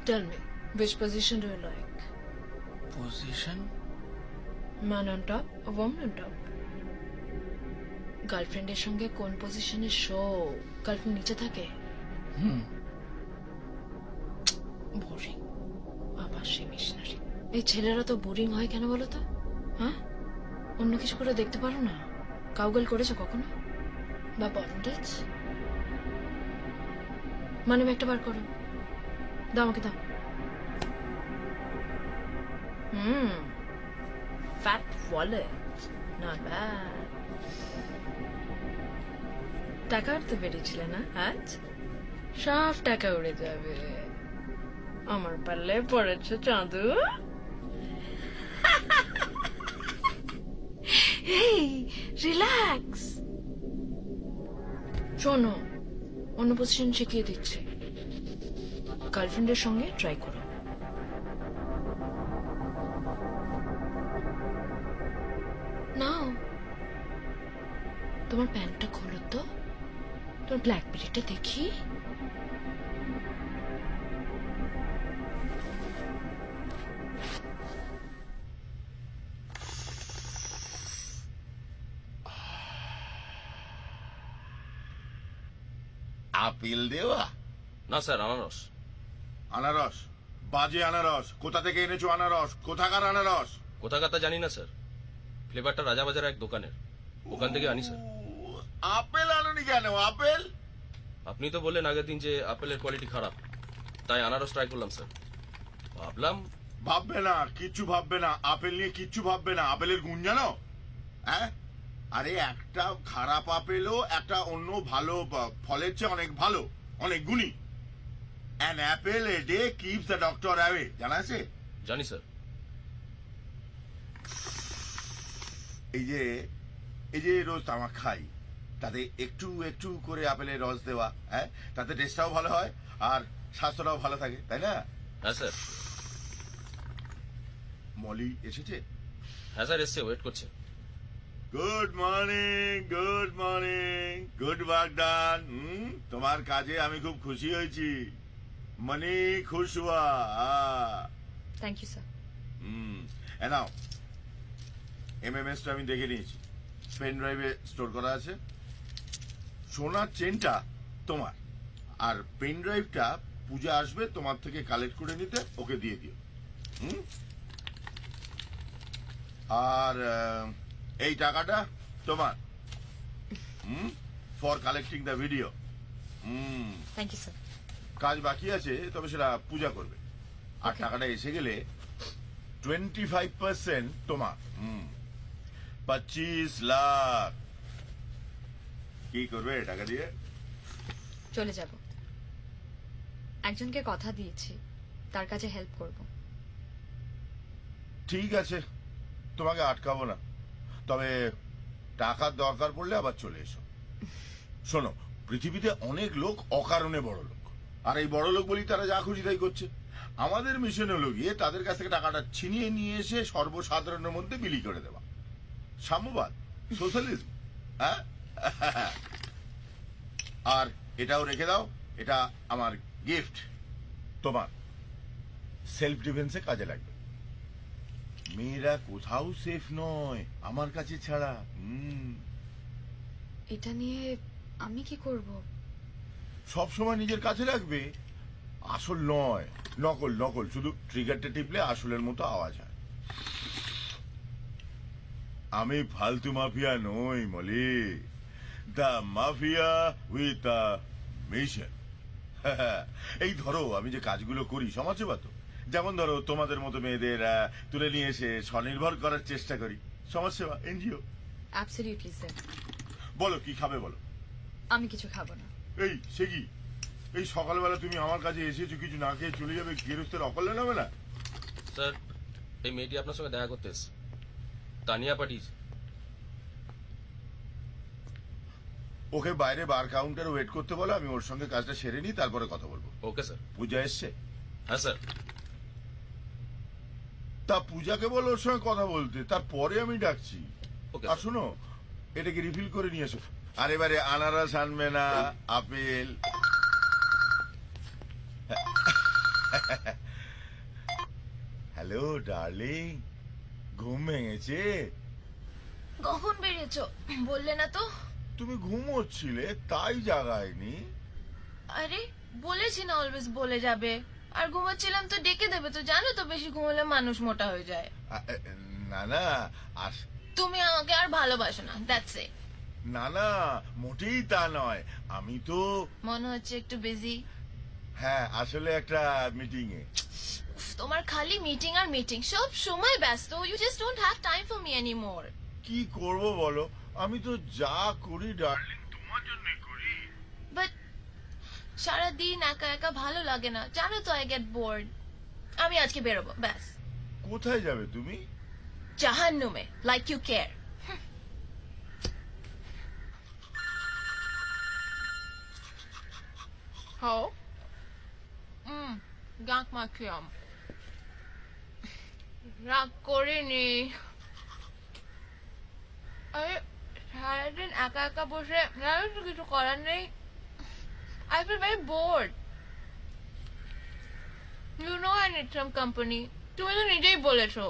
Tell me, which position do you like? Position? Man on top or woman on top? গার্লফ্রেন্ডের সঙ্গে কোন পজিশনে শো? গার্লফ্রেন্ড নিচে থাকে? বোরিং। আবার সে মিশনারি। এই ছেলেরা তো বোরিং হয় কেন বলো তো? হ্যাঁ, অন্য কিছু করে দেখতে পারো না? কাউগল করেছো কখনো? বা বন্ডেজ? মানে একটা বার করো, দাও আমাকে, দাও। Fat wallet, not bad. টাকা উঠতে পেরেছিলে না আজ? সব টাকা উড়ে যাবে। আমার পাল্লে পড়েছে চাঁদু। রিল্যাক্স। শোনো, অন্য পজিশন শিখিয়ে দিচ্ছে, গার্লফ্রেন্ডের সঙ্গে ট্রাই করো। নাও, তোমার প্যান্টটা খোলো তো, তোমার ব্ল্যাকবেরিটা দেখি। আপেল দেওয়া? না স্যার, আনারস। আনারস? বাজে আনারস। কোথা থেকে এনেছো আনারস? কোথাকার আনারস? কোথাকার তা জানি না স্যার, ফ্লেভারটা রাজাবাজার এক দোকানের, ওখান থেকে আনি স্যার। আপেল আনুনি কেন? আপেল? আপনি তো বললেন আগের দিন যে আপেলের কোয়ালিটি খারাপ, তাই আনারস ট্রাই করলাম স্যার। ভাবলাম। ভাববে না, কিচ্ছু ভাববে না। আপেল নিয়ে কিচ্ছু ভাববে না। আপেলের গুণ জানো? হ্যাঁ, আরে একটা খারাপ আপেলও একটা অন্য ভালো ফলের চেয়ে অনেক ভালো, অনেক গুণী। An apple a day keeps the doctor away. জানা আছে? জানি স্যার। এই যে রোজ তামাক খাই, তাতে একটু একটু করে আপেলের রস দেওয়া, হ্যাঁ, তাতে টেস্টটাও ভালো হয় আর স্বাস্থ্যটাও ভালো থাকে, তাই না? হ্যাঁ স্যার। মলি এসেছে? হ্যাঁ স্যার, এসছে, ওয়েট করছে। Good morning, good morning, good work done. তোমার কাজে আমি খুব খুশি হয়েছি। मनी खुश हुआ থ্যাংক ইউ স্যার। নাও এমএমএসটা আমি দেখে নিয়েছি, পেন ড্রাইভে স্টোর করা আছে। সোনার চেনটা তোমার, আর পেন ড্রাইভটা পূজা আসবে তোমার থেকে কালেক্ট করে নিতে, ওকে দিয়ে দিও। আর এই টাকাটা তোমার, for collecting the video. Thank you sir. কাজ বাকি আছে, তবে সেটা পূজা করবে। আর টাকাটা এসে গেলে 25% তোমার। 25 লাখ। কি করবে টাকা দিয়ে? চলে যাব। একজনকে কথা দিয়েছি, তার কাছে হেল্প করব। ঠিক আছে, তোমাকে আটকাবো না, তবে টাকার দরকার পড়লে আবার চলে এসো। শোনো, পৃথিবীতে অনেক লোক অকারণে বড় লোক, আর এই বড় লোক বলি তারা যা খুশি তাই করছে। আমাদের মিশন হলো গিয়ে তাদের কাছ থেকে টাকাটা ছিনিয়ে নিয়ে এসে সর্বসাধারণের মধ্যে বিলি করে দেওয়া। সাম্যবাদ, সোশ্যালিজম। হ্যাঁ, আর এটাও রেখে দাও, এটা আমার গিফট তোমার, সেলফ ডিফেন্সে কাজে লাগবে। মেয়েরা কোথাও সেফ নয় আমার কাছে ছাড়া। এটা নিয়ে আমি কি করব? সব সময় নিজের কাছে রাখবে, আসল নয়, নকল। নকল শুধু ট্রিগারটা টিপলে আসলের মতো আওয়াজ হয়। আমি ফালতু মাফিয়া নই Molly, the mafia with a mission. এই ধরো আমি যে কাজগুলো করি সমাজসেবা তো, যেমন ধরো তোমাদের মতো মেয়েদের তুলে নিয়ে এসে স্বনির্ভর করার চেষ্টা করি, সমাজসেবা, এনজিও। Absolutely sir. বলো কি খাবে বলো। আমি কিছু খাবো না। এই সে কি, এই সকালবেলা তুমি আমার কাছে এসেছো, কিছু না খেয়ে চলে যাবে, গেরস্তের অকল্যাণ হবে না? স্যার, এই মেয়েটি আপনার সঙ্গে দেখা করতে এসেছে, তানিয়া পাঠিয়েছে। ওকে বাইরে বার কাউন্টারে ওয়েট করতে বলো, আমি ওর সঙ্গে কাজটা সেরে নিই, তারপরে কথা বলবো। Okay sir. পূজা এসছে? হ্যাঁ স্যার। তা পূজাকে বলো ওর সঙ্গে কথা বলতে, তারপরে আমি ডাকছি। ওকে আর শোনো, এটাকে রিফিল করে নিয়ে এসো। আর এবারে আনারস আনবে না, আপেল। হ্যালো ডার্লিং, ঘুম ভেঙেছে? কখন বেরিয়েছো বললে না তো? তুমি ঘুমোচ্ছিলে তাই জাগায়নি। আরে বলেছি না অলওয়েজ বলে যাবে, আর ঘুমাচ্ছিলাম তো ডেকে দেবে, তো জানো তো বেশি ঘুমালে মানুষ মোটা হয়ে যায়। না না, আর তুমি আমাকে আর ভালোবাসো না, দ্যাটস ইট। না না, মোটেই তা নয়। আমি তো মনে হচ্ছে একটু বিজি। হ্যাঁ, আসলে একটা মিটিং এ। তোমার খালি মিটিং আর মিটিং, সব সময় ব্যস্ত। You just don't have time for me anymore. কি করব বলো, আমি তো যা করি ডার্লিং তোমার জন্যই করি। বাট সারাদিন একা একা ভালো লাগে না, জানো তো, আই গেট বোর্ড। আমি আজকে বেরোবো, ব্যাস। কোথায় যাবে তুমি? জাহান্নুমে, লাইক ইউ কেয়ার। হও গাঁক মাখিয়াম, রাগ করিনি। আরে সারাদিন একা একা বসে জানো তো কিছু করার নেই। I feel very bored. You know I need some company. তুমি তো নিজেই বলেছো।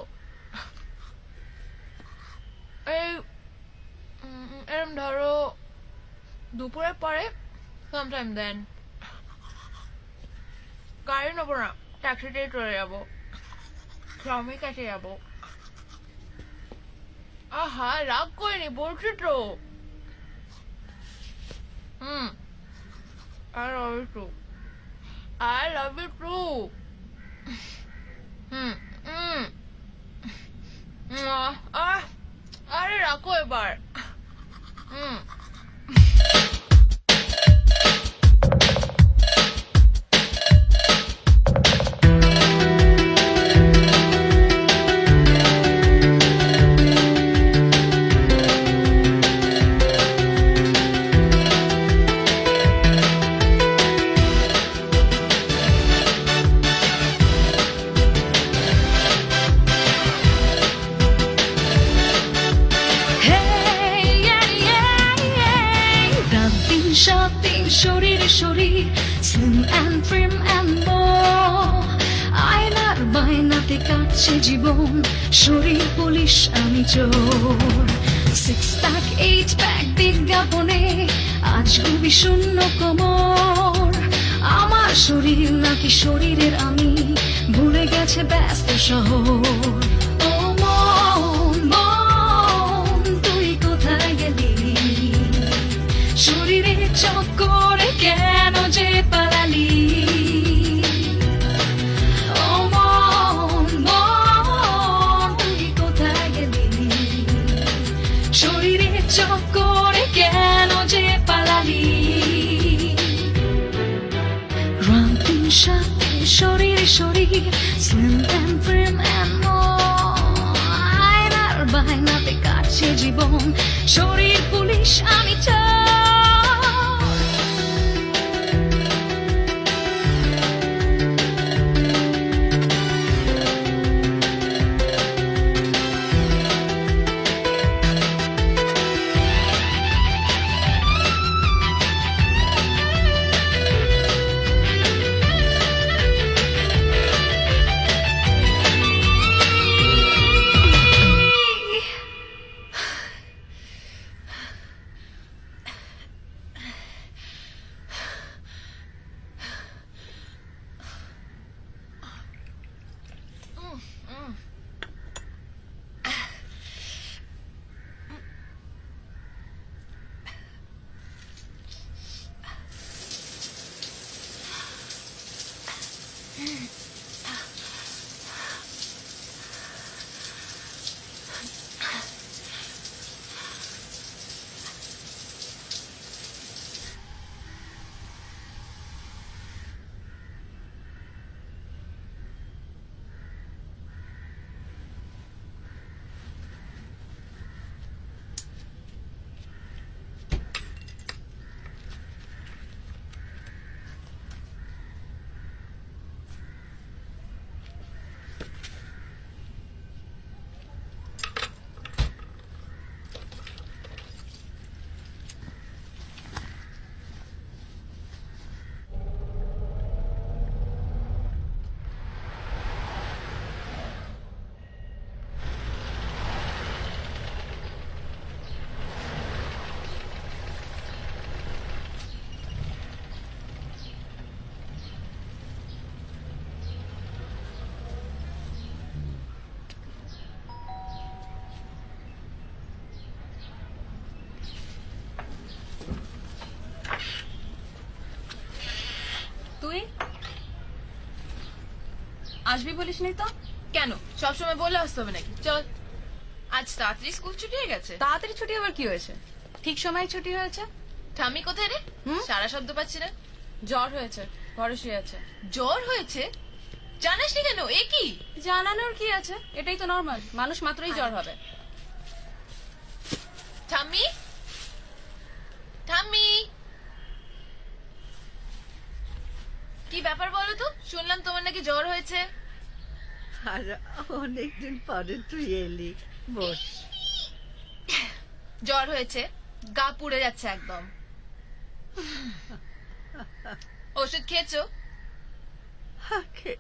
এই এরম ধরো দুপুরের পরে, sometime then। গাড়ি নেবো না, ট্যাক্সিতেই চলে যাবো, স্বামীর কাছে যাবো। আহা, রাগ করিনি বলছি তো। I love you too. I love you too. আরে রাখো এবার। Hey, yeah, yeah, কাটছে জীবন, শরীর পুলিশ আমি চোর। 6 প্যাক 8 প্যাক বিজ্ঞাপনে আজ খুবই শূন্য কোমর। আমার শরীর নাকি শরীরের আমি, ভুলে গেছে ব্যস্ত শহর। ও মন মন তুই কোথায় গেলি, শরীরের চক্করে কেন যে পালালি। ও মন মন তুই কোথায় গেলি, শরীরের চক্করে কেন যে পালালি। রামতিন সাথে শরীর শরীর, slim and trim and more। আয়নার বায়নাতে কাটছে জীবন, শরীর পুলিশ আমি চোর। তুই আসবি বলিস নি তো? কেন সবসময় বলে আসতে হবে নাকি? চল, আজ তাড়াতাড়ি স্কুল ছুটি হয়ে গেছে। তাড়াতাড়ি ছুটি আবার কি হয়েছে? ঠিক সময়ে ছুটি হয়েছে। ঠাম্মি কোথায় রে? সারা শব্দ পাচ্ছি না। জ্বর হয়েছে, ঘরে শুয়ে আছে। জ্বর হয়েছে? জানাসনি কেন? এ কি? জানানোর কি আছে, এটাই তো নর্মাল, মানুষ মাত্রই জ্বর হবে। ঠাম্মি, ঠাম্মি, কি ব্যাপার বলো তো? শুনলাম তোমার নাকি জ্বর হয়েছে। আর অনেকদিন পরে তুই এলি, বস। জ্বর হয়েছে, গা পুড়ে যাচ্ছে একদম। ওষুধ খেয়েছো?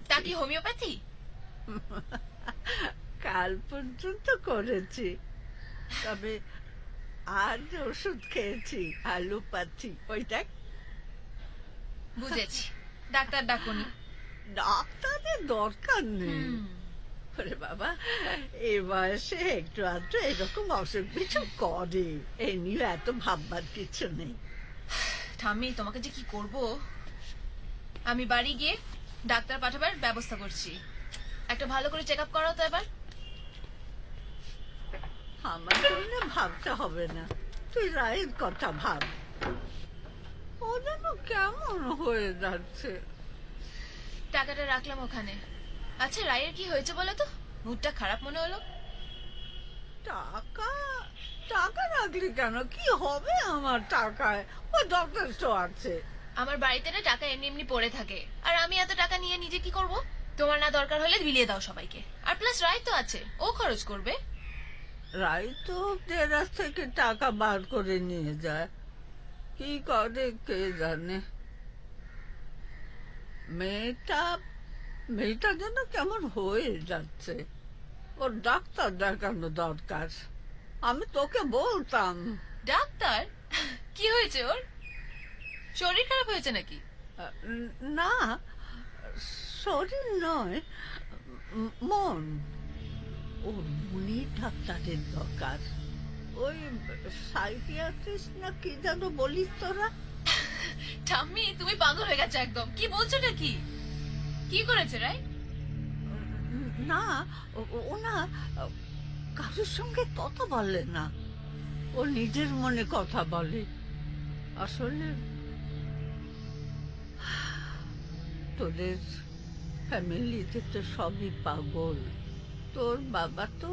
তা কি হোমিওপ্যাথি? কাল পর্যন্ত করেছি, তবে আজ ওষুধ খেয়েছি অ্যালোপ্যাথি। ওইটা বুঝেছি, ডাক্তার ডাকুনি। ডাক্তারের দরকার নেই। ওরে বাবা, এই বয়সে একটু আধটু এরকম অসুখ বিসুখ করে, এ নিয়ে এত ভাববার কিছু নেই। ঠাম্মি, তোমাকে যে কি করব, আমি বাড়ি গিয়ে ডাক্তার পাঠাবার ব্যবস্থা করছি। একটা ভালো করে চেক আপ করাও তো এবার। আমার জন্য ভাবতে হবে না, তুই রায়ের কথা ভাব। ও যেন কেমন হয়ে যাচ্ছে। টাকাটা রাখলাম ওখানে। আচ্ছা, রায়ের কি হয়েছে বলো তো? মুডটা খারাপ মনে হলো। টাকা টাকা রাখলি কেন? কি হবে আমার টাকায়? ও যথেষ্ট আছে। আমার বাড়িতে না টাকা এমনি এমনি পড়ে থাকে, আর আমি এত টাকা নিয়ে নিজে কি করব? তোমার না দরকার হলে বিলিয়ে দাও সবাইকে। আর প্লাস রায় তো আছে, ও খরচ করবে। রায় তো টেরাস থেকে টাকা বার করে নিয়ে যায়, কি করে কে জানে। মেয়েটা মেয়েটা যেন কেমন হয়ে যাচ্ছে। ওর ডাক্তার দেখানো দরকার। আমি তোকে বলতাম। ডাক্তার? কি হয়েছে ওর? শরীর খারাপ হয়েছে নাকি? না, শরীর নয়, মন। ওর মনে ডাক্তারের দরকার। ওই সাইকিয়াট্রিস্ট না কি যেন বলিস তোরা? ঠাম্মি, তুমি পাগল হয়ে গেছো একদম। কি বলছো নাকি? কি করেছে রাই? না, ও না কারোর সঙ্গে কথা বলে না। ও নিজের মনে কথা বলে। আসলে তোদের ফ্যামিলিতে তো সবই পাগল। তোর বাবা তো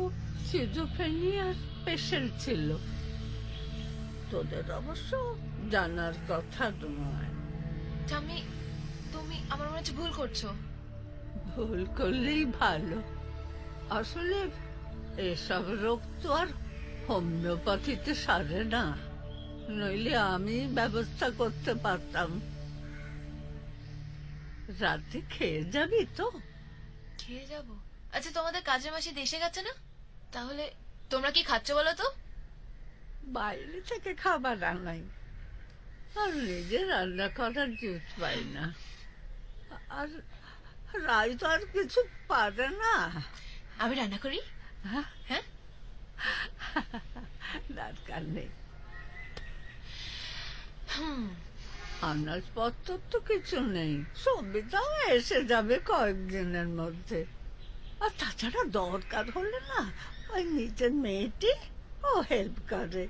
সিজোফ্রেনিয়ার পেশেন্ট ছিল। তোদের অবশ্য জানার কথা নয়। ঠাম্মি, তুমি আমার মনে হচ্ছে ভুল করছো। ভুল করলেই ভালো। আসলে এসব রোগ তো আর হোমিওপ্যাথিতে সারে না, নইলে আমি ব্যবস্থা করতে পারতাম। রাতে খেয়ে যাবি তো? খেয়ে যাব? আচ্ছা, তোমাদের কাজের মাসি দেশে গেছে না? তাহলে তোমরা কি খাচ্ছ বলো তো? বাইরে থেকে খাবার আনাই, আর নিজে রান্না করার জুত পাই না। আর রাই তো আর কিছু পারে না। আমি রান্না করি। হ্যাঁ, হ্যাঁ, দরকার নেই। আনাজপত্র তো কিছু নেই, সবিতাও এসে যাবে কয়েকদিনের মধ্যে। আর তাছাড়া দরকার হলে না ওই নিজের মেয়েটি ও হেল্প করে।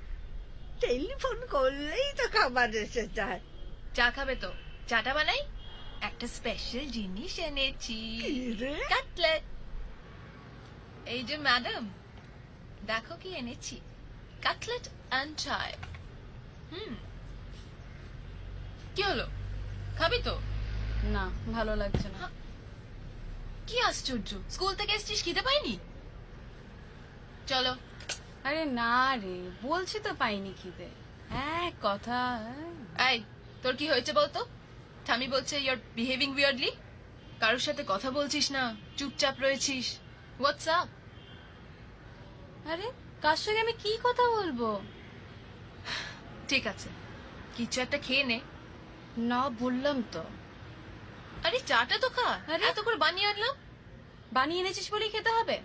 টেলিফোন করলেই তো খাবার এসে যায়। চা খাবে তো? চাটা বানাই। একটা স্পেশাল জিনিস এনেছি, কাটলেট। এই যে ম্যাডাম, দেখো কি এনেছি, কাটলেট এন্ড চাই। কি হলো, খাবি তো? না, ভালো লাগছে না। কি আশ্চর্য, স্কুল থেকে এসেছিস, খিদে পাইনি? চলো। আরে না রে, বলছি তো পাইনি খিদে। কথা। এই, তোর কি হয়েছে বলতো? ঠামি বলছে ইউ আর বিহেভিং উইয়ার্ডলি। কারোর সাথে কথা বলছিস না, চুপচাপ রয়েছিস। What's up? আরে কার সঙ্গে আমি কি কথা বলবো? ঠিক আছে, কিছু একটা খেয়ে নে। না, বললাম তো। আরে চাটা তো খা। এত করে বানিয়ে আনলাম। বানিয়ে এনেছিস বলেই খেতে হবে?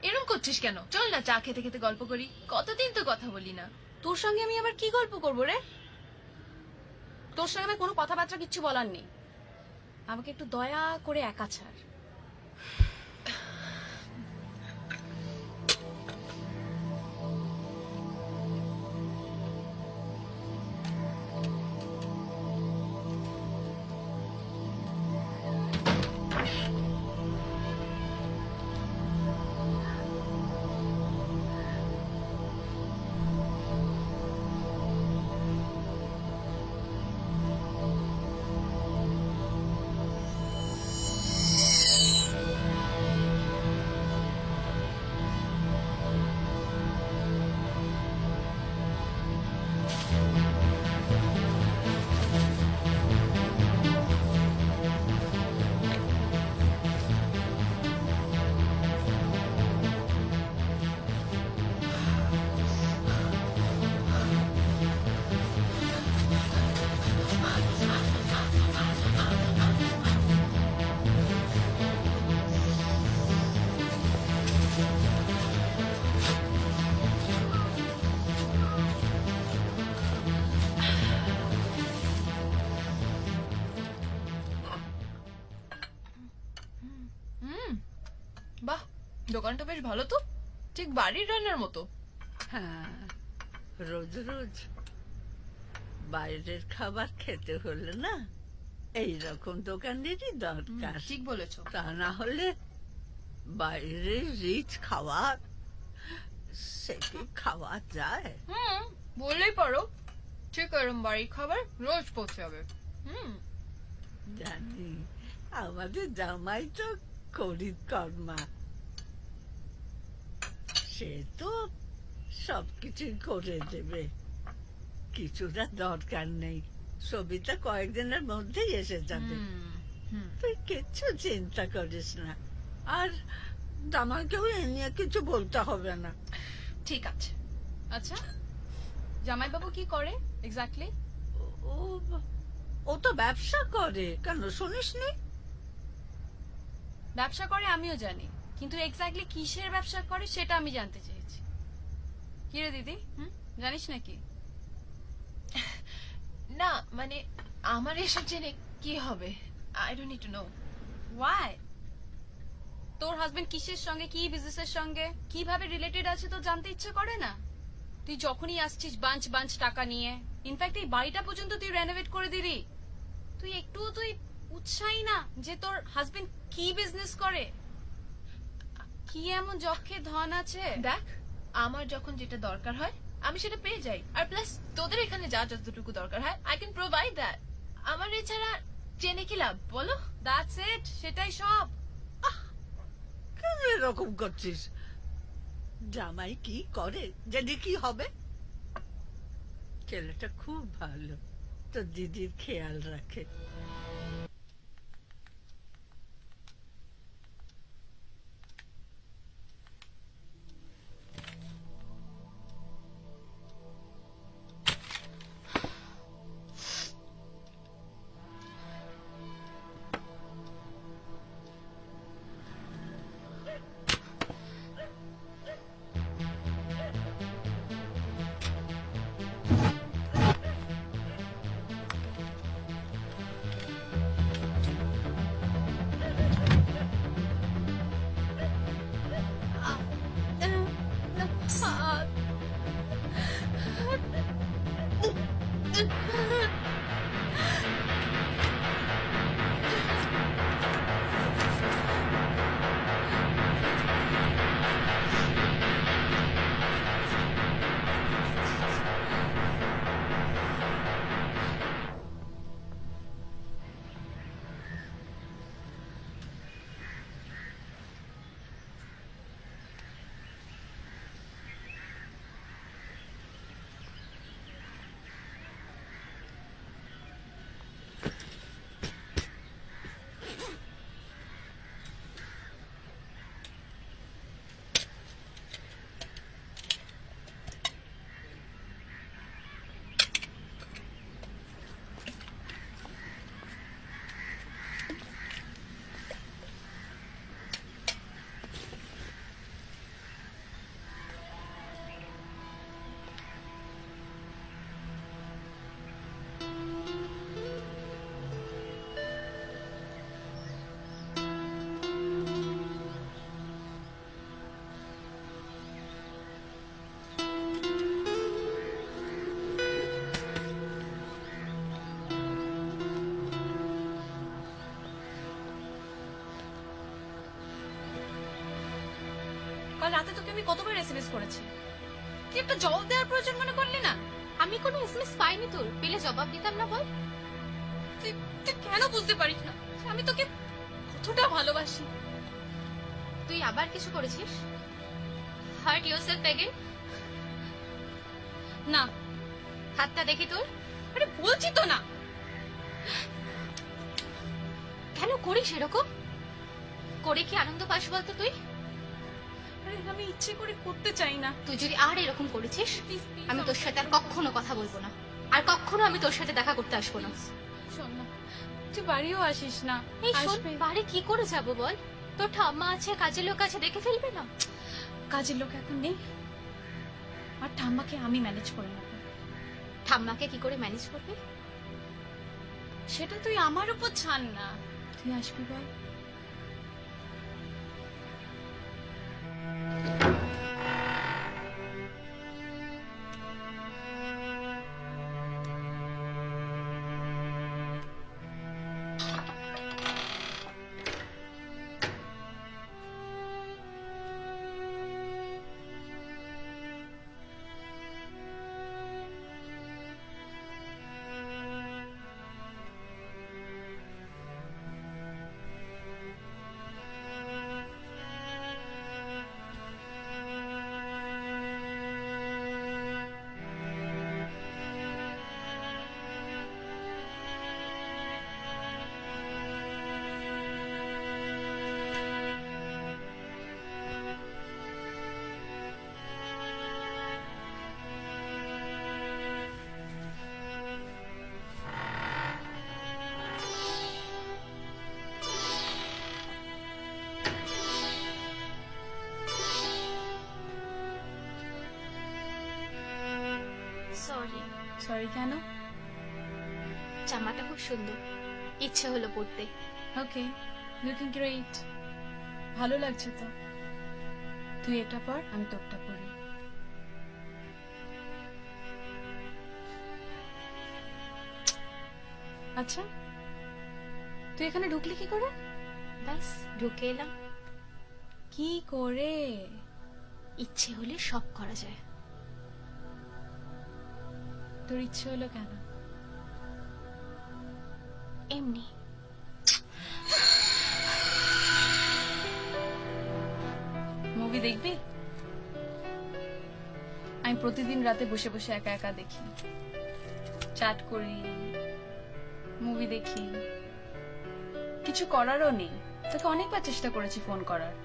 এরকম করছিস কেন? চল না, চা খেতে খেতে গল্প করি। কতদিন তো কথা বলি না। তোর সঙ্গে আমি আবার কি গল্প করবো রে? তোর সঙ্গে আমার কোনো কথাবার্তা কিচ্ছু বলার নেই। আমাকে একটু দয়া করে একা ছাড়। বাহ, দোকানটা বেশ ভালো তো, ঠিক বাড়ির রান্নার মতো। হ্যাঁ, রোজ রোজ বাইরের খাবার খেতে হলে না এইরকম দোকানেরই দরকার। ঠিক বলেছো। তা না হলে বাইরের রিচ খাবার সেটি খাওয়া যায়? বললেই পারো। ঠিক এরম বাড়ির খাবার রোজ পৌঁছে যাবে। জানি, আমাদের জামাই তো করিত কর্মা, সে তো সবকিছুই করে দেবে। কিছুটা দরকার নেই, সবিতা কয়েকদিনের মধ্যেই এসে যাবে। তুই কিচ্ছু চিন্তা করিস না, আর জামাইকেও এ নিয়ে কিছু বলতে হবে না। ঠিক আছে। আচ্ছা, জামাইবাবু কি করে এক্স্যাক্টলি? ও ও তো ব্যবসা করে, কেন শুনিসনি? ব্যবসা করে আমিও জানি, কিন্তু এক্স্যাক্টলি কিসের ব্যবসা করে সেটা আমি জানতে চেয়েছি। কি রে দিদি, জানিস নাকি? না মানে আমার এসব জেনে কি হবে? I don't need to know. Why? তোর হাজবেন্ড কিসের সঙ্গে, কি বিজনেসের সঙ্গে, কিভাবে রিলেটেড আছে তো জানতে ইচ্ছে করে না? তুই যখনই আসছিস বাঞ্চ বাঞ্চ টাকা নিয়ে, ইনফ্যাক্ট এই বাড়িটা পর্যন্ত তুই রেনোভেট করে দিলি। তুই উৎসাহী না যে তোর হাজবেন্ড কি বিজনেস করে, কি এমন যক্ষে ধন আছে? দেখ, আমার যখন যেটা দরকার হয় আমি সেটা পেয়ে যাই, আর প্লাস তোদের এখানে যা যতটুকু দরকার হয় আই ক্যান প্রোভাইড দ্যাট। আমার এছাড়া জেনে কি লাভ বলো? দ্যাটস ইট, সেটাই সব। কেন এরকম করছিস? জামাই কি করে জেনে কি হবে? ছেলেটা খুব ভালো, তোর দিদির খেয়াল রাখে। কাল রাতে তোকে আমি কতবার এসএমএস করেছি, তুই একটা জবাব দেওয়ার প্রয়োজন মনে করলি না? আমি কোনো এসএমএস পাইনি তোর, পেলে জবাব দিতাম না বল? তুই কেন বুঝতে পারিস না আমি তোকে কতটা ভালোবাসি? তুই আবার কিছু করেছিস? Heart yourself again? না। হাতটা দেখি তোর। আরে বলছি তো না। কেন করিস এরকম? করে কি আনন্দ পাস বলতো তুই? আরে আমি ইচ্ছে করে করতে চাই না। তুই যদি আর এরকম করেছিস আমি তোর সাথে আর কখনো কথা বলবো না, আর কখনো আমি তোর সাথে দেখা করতে আসবো না। শোন না, তুই বাড়িও আসিস না। এই শোন, বাড়ি কি করে যাব বল? তোর ঠাম্মা আছে, কাজের লোক আছে, দেখে ফেলবে না? কাজের লোক এখন নেই, আর ঠাম্মাকে আমি ম্যানেজ করে নেব। ঠাম্মাকে কি করে ম্যানেজ করবি? সেটা তুই আমার উপর ছাড় না। তুই আসবি বল? সরি। সরি কেন? জামাটা খুব সুন্দর, ইচ্ছে হলো পড়তে। ওকে, লুকিং গ্রেট, ভালো লাগছে তো। তুই এটা পর, আমি তোরটা পরি। আচ্ছা, তুই এখানে ঢুকলি কি করে? ব্যাস ঢুকে এলাম। কি করে? ইচ্ছে হলে সব করা যায়। তোর ইচ্ছে হলো কেন? এমনি। মুভি দেখবি? আমি প্রতিদিন রাতে বসে বসে একা একা দেখি, চ্যাট করি, মুভি দেখি। কিছু করারও নেই। তোকে অনেকবার চেষ্টা করেছি ফোন করার।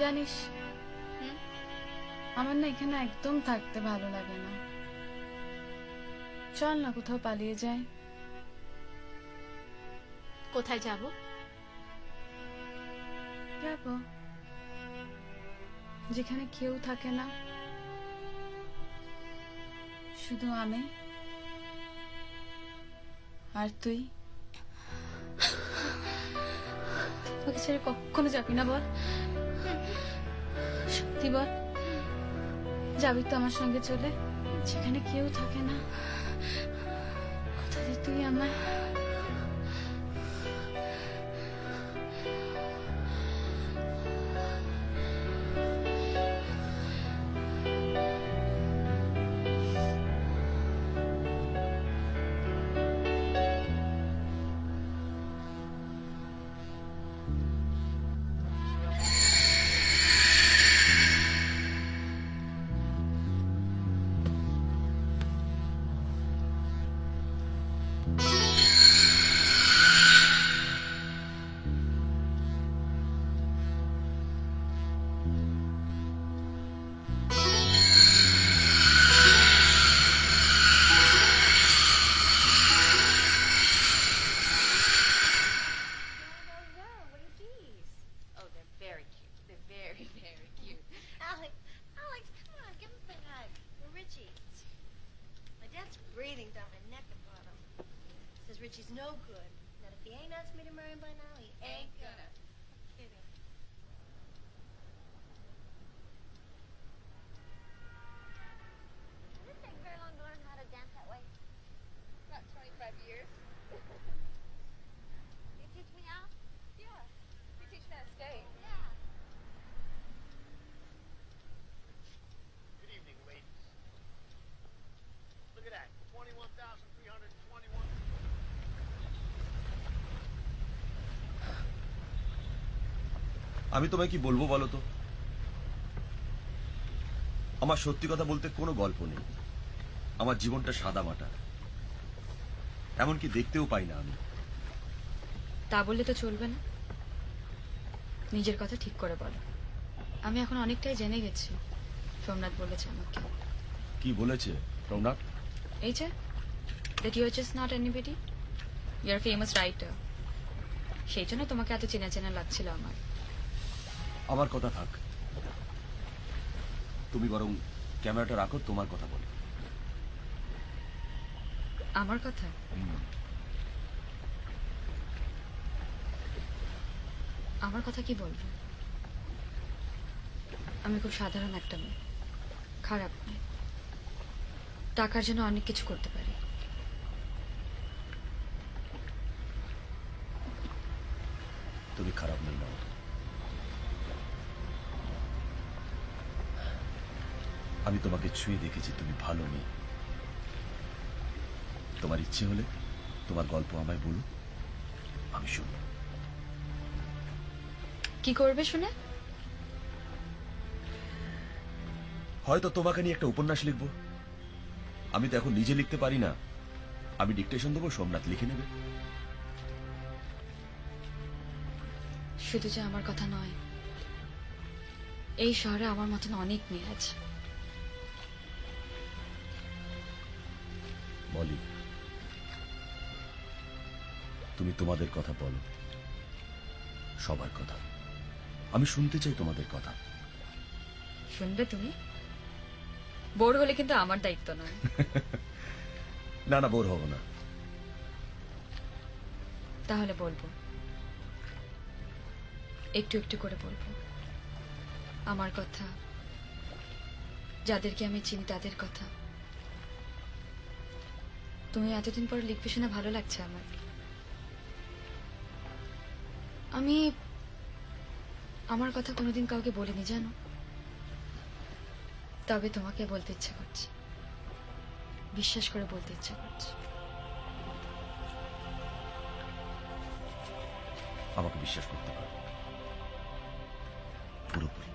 জানিস, আমার না এখানে একদম থাকতে ভালো লাগে না। চল না কোথাও পালিয়ে যাই। কোথায় যাব? যাবো যেখানে কেউ থাকে না, শুধু আমি আর তুই। ওকে ছেড়ে কখনো যাবি না বল? সত্যি বল, যাবি তো আমার সঙ্গে চলে, যেখানে কেউ থাকে না? কোথায় তুই আমায়? Richie's no good. That if he ain't asked me to marry him by now, he ain't gonna. Kidding. Did it take very long to learn how to dance that way? About 25 years. You teach me how? Yeah. You teach me how to skate. Yeah. Good evening, ladies. Look at that. 21,321. আমি তোমায় কি বলবো বলো তো? আমার সত্যি কথা বলতে কোনো গল্প নেই। আমার জীবনটা সাদা মাটা, এমনকি দেখতেও পাই না আমি। তা বললে তো চলবে না, নিজের কথা ঠিক করে বলো। আমি এখন অনেকটাই জেনে গেছি। সোমনাথ বলেছে আমাকে। কি বলেছে সোমনাথ? এই যে that you are just not anybody, you are a famous writer। সেই জন্য তোমাকে এত চেনা চেনা লাগছিল আমার। আমার কথা থাক, তুমি বরং ক্যামেরাটা রাখো, তোমার কথা বলো। আমার কথা? আমার কথা কি বলবো? আমি খুব সাধারণ একটা মেয়ে, খারাপ নয়। টাকার জন্য অনেক কিছু করতে পারি। তুমি খারাপ নেই না। আমি তোমাকে ছুঁয়ে দেখেছি, তুমি ভালো মেয়ে। তোমার ইচ্ছে হলে তোমার গল্প আমায় বলো, আমি শুনবো। কি করবে শুনে? হয়তো তোমাকে নিয়ে একটা উপন্যাস লিখবো। আমি তো এখন নিজে লিখতে পারি না, আমি ডিকটেশন দেবো, সোমনাথ লিখে নেবে। শুধু যে আমার কথা নয়, এই শহরে আমার মতন অনেক মেয়ে আছে। মলি, তুমি তোমাদের কথা বলো, সবার কথা। আমি শুনতে চাই তোমাদের কথা। শুনবে তুমি? বোর হলে কিন্তু আমার দায়িত্ব নয়। না না, বোর হব না। তাহলে বলবো, একটু একটু করে বলবো আমার কথা, যাদেরকে আমি চিনি তাদের কথা। তুমি এতদিন পর লিখবে শুনে ভালো লাগছে আমার। আমি আমার কথা কোনোদিন কাউকে বলিনি জানো, তবে তোমাকে বলতে ইচ্ছা করছে, বিশ্বাস করে বলতে ইচ্ছা করছে। আমাকে বিশ্বাস করতে পারো পুরোপুরি।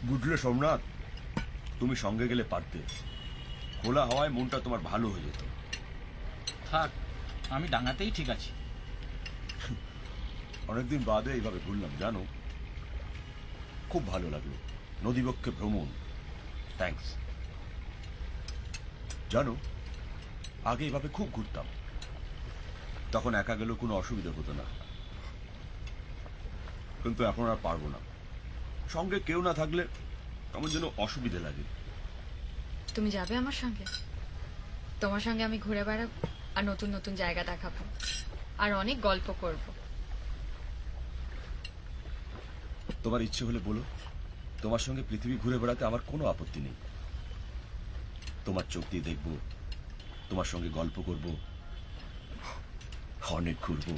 বুঝলে সোমনাথ, তুমি সঙ্গে গেলে পারতে। খোলা হাওয়ায় মনটা তোমার ভালো হয়ে যেত। থাক, আমি ডাঙাতেই ঠিক আছি। অনেকদিন বাদে এইভাবে ঘুরলাম জানো, খুব ভালো লাগলো। নদীবক্ষে ভ্রমণ, থ্যাঙ্কস। জানো, আগে এইভাবে খুব ঘুরতাম, তখন একা গেলেও কোনো অসুবিধা হতো না, কিন্তু এখন আর পারবো না। সঙ্গে কেউ না থাকলে কেমন যেন অসুবিধা লাগে। তুমি যাবে আমার সঙ্গে? তোমার সঙ্গে আমি ঘুরে বেড়াবো, আর নতুন নতুন জায়গা দেখাবো, আর অনেক গল্প করব। তোমার ইচ্ছে হলে বলো, তোমার সঙ্গে পৃথিবী ঘুরে বেড়াতে আমার কোনো আপত্তি নেই। তোমার চোখ দিয়ে দেখবো, তোমার সঙ্গে গল্প করব, অনেক ঘুরবো।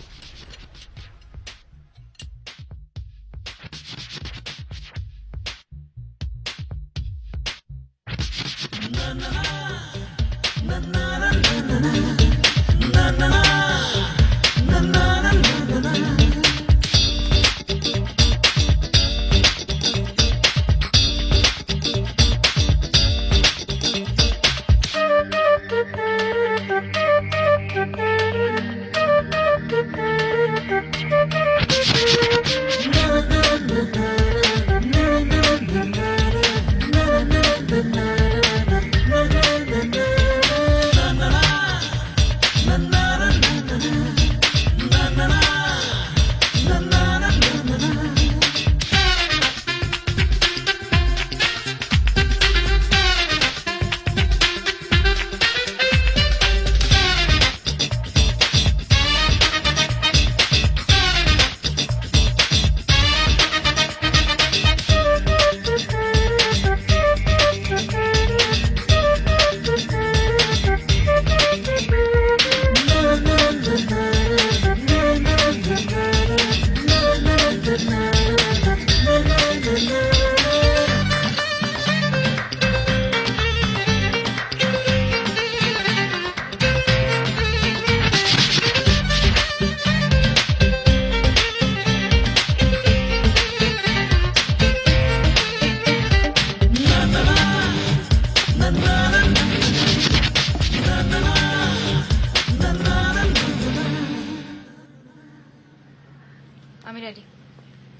আমি রেডি,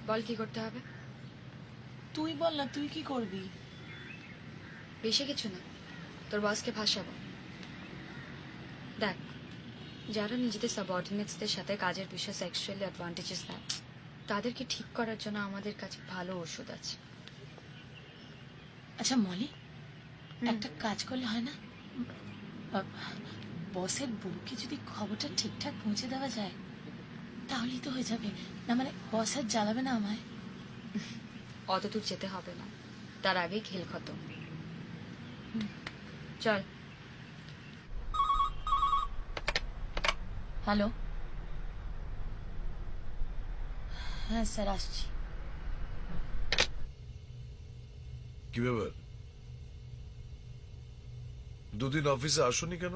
বল কি করতে হবে। তুই বল না, তুই কি করবি? বেশি কিছু না, তোর বসকে ভাসাবো। দেখ, যারা নিজেদের সাবঅর্ডিনেটসদের সাথে কাজের বিষয়ে সেক্সুয়ালি অ্যাডভান্টেজেস দেয়, তাদেরকে ঠিক করার জন্য আমাদের কাছে ভালো ওষুধ আছে। আচ্ছা মলি, একটা কাজ করলে হয় না? বসের বউকে যদি খবরটা ঠিকঠাক পৌঁছে দেওয়া যায় তাহলেই তো হয়ে যাবে। না মানে বস আর জ্বালাবে না আমায়? অত দূর যেতে হবে না, তার আগেই খেল খতম। চল। হ্যালো, হ্যাঁ স্যার আসছি। কি ব্যাপার, দুদিন অফিসে আসোনি কেন?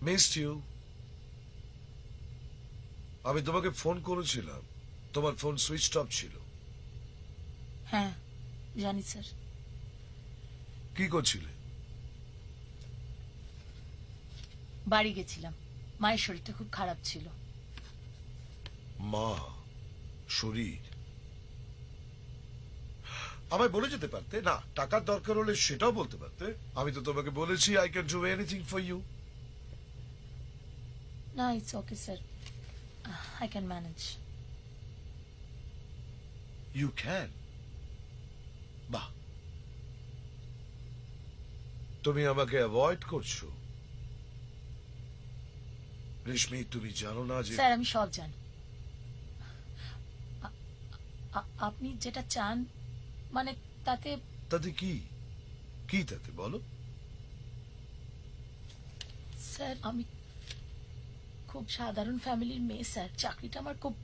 Missed you. আমি তোমাকে ফোন করেছিলাম, তোমার ফোন সুইচ অফ ছিল। হ্যাঁ জানি স্যার। কি করছিলে? বাড়ি গেছিলাম, মায়ের শরীরটা খুব খারাপ ছিল। মা শরীর? আমায় বলে যেতে পারতে না, টাকার দরকার হলে সেটাও বলতে পারতে। আমি তো তোমাকে বলেছি I can do anything for you. না, it's okay sir, I can manage. You can? বাহ, তুমি আমাকে অ্যাভয়েড করছো রেশমি। তুমি জানো না যে স্যার আমি সব জানি। আপনি যেটা চান মানে তাতে তাতে কি? কি তাতে বলো? স্যার আমি খুব সাধারণ ফ্যামিলির মেয়ে স্যার, চাকরিটা আমার খুব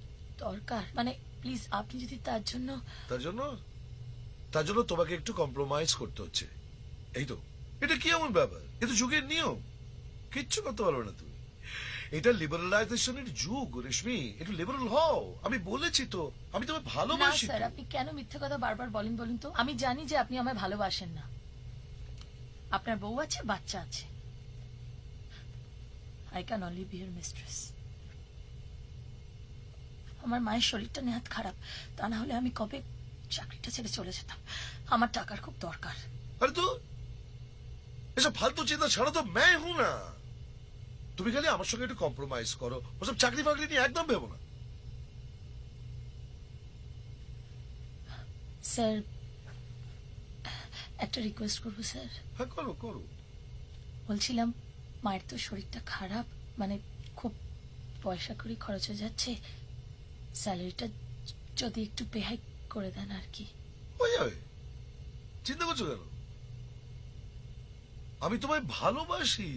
দরকার। মানে প্লিজ আপনি যদি তার জন্য তার জন্য তোমাকে একটু কম্প্রোমাইজ করতে হচ্ছে, এই তো? এটা কি এমন ব্যাপার? এ তো যুগের নিয়ম, কিচ্ছু করতে পারবে না তুমি। এটা লিবারালাইজেশনের যুগ রেশমি, একটু লিবারাল হও। আমি বলেছি তো, আমি তোমায় না ভালোবাসি। স্যার, আপনি কেন মিথ্যে কথা বারবার বলেন বলুন তো? আমি জানি যে আপনি আমায় ভালোবাসেন না। আপনার বউ আছে, বাচ্চা আছে। I can only be your mistress. আমার মায়ের শরীরটা নেহাত খারাপ, তা না হলে আমি কবে চাকরিটা ছেড়ে চলে যেতাম। আমার টাকার খুব দরকার। আরে তো এসব ফালতু চিন্তা ছাড়া তো मैं हूं না। তুমি খালি আমার সঙ্গে একটু কম্প্রোমাইজ করো, ওসব চাকরি ফাকরি নিয়ে একদম ভেবো না। স্যার একটা রিকোয়েস্ট করবো স্যার? হ্যাঁ করো করো। বলছিলাম মায়ের তো শরীরটা খারাপ, মানে খুব পয়সা করি খরচ হয়ে যাচ্ছে, স্যালারিটা যদি একটু বেহাই করে দেন আর কি। হয়ে যাবে, চিন্তা করছো কেন? আমি তোমায় ভালোবাসি।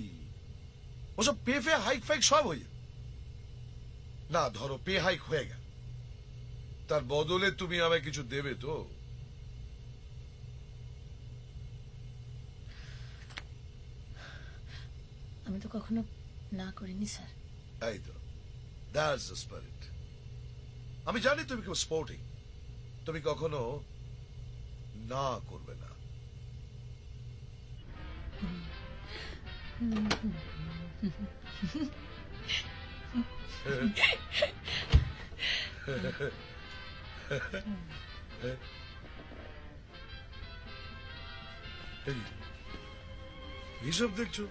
ওসব পে ফে হাইক ফাইক সব হয়ে যাবে। না ধরো পে হাইক হয়ে গেল, তার বদলে তুমি আমায় কিছু দেবে তো? আমি তো কখনো না করিনি স্যার। এই তো, দ্যাটস দ্য স্পিরিট। আমি জানি তুমি খুব স্পোর্টিং, তুমি কখনো না করবে না। এইসব দেখছো?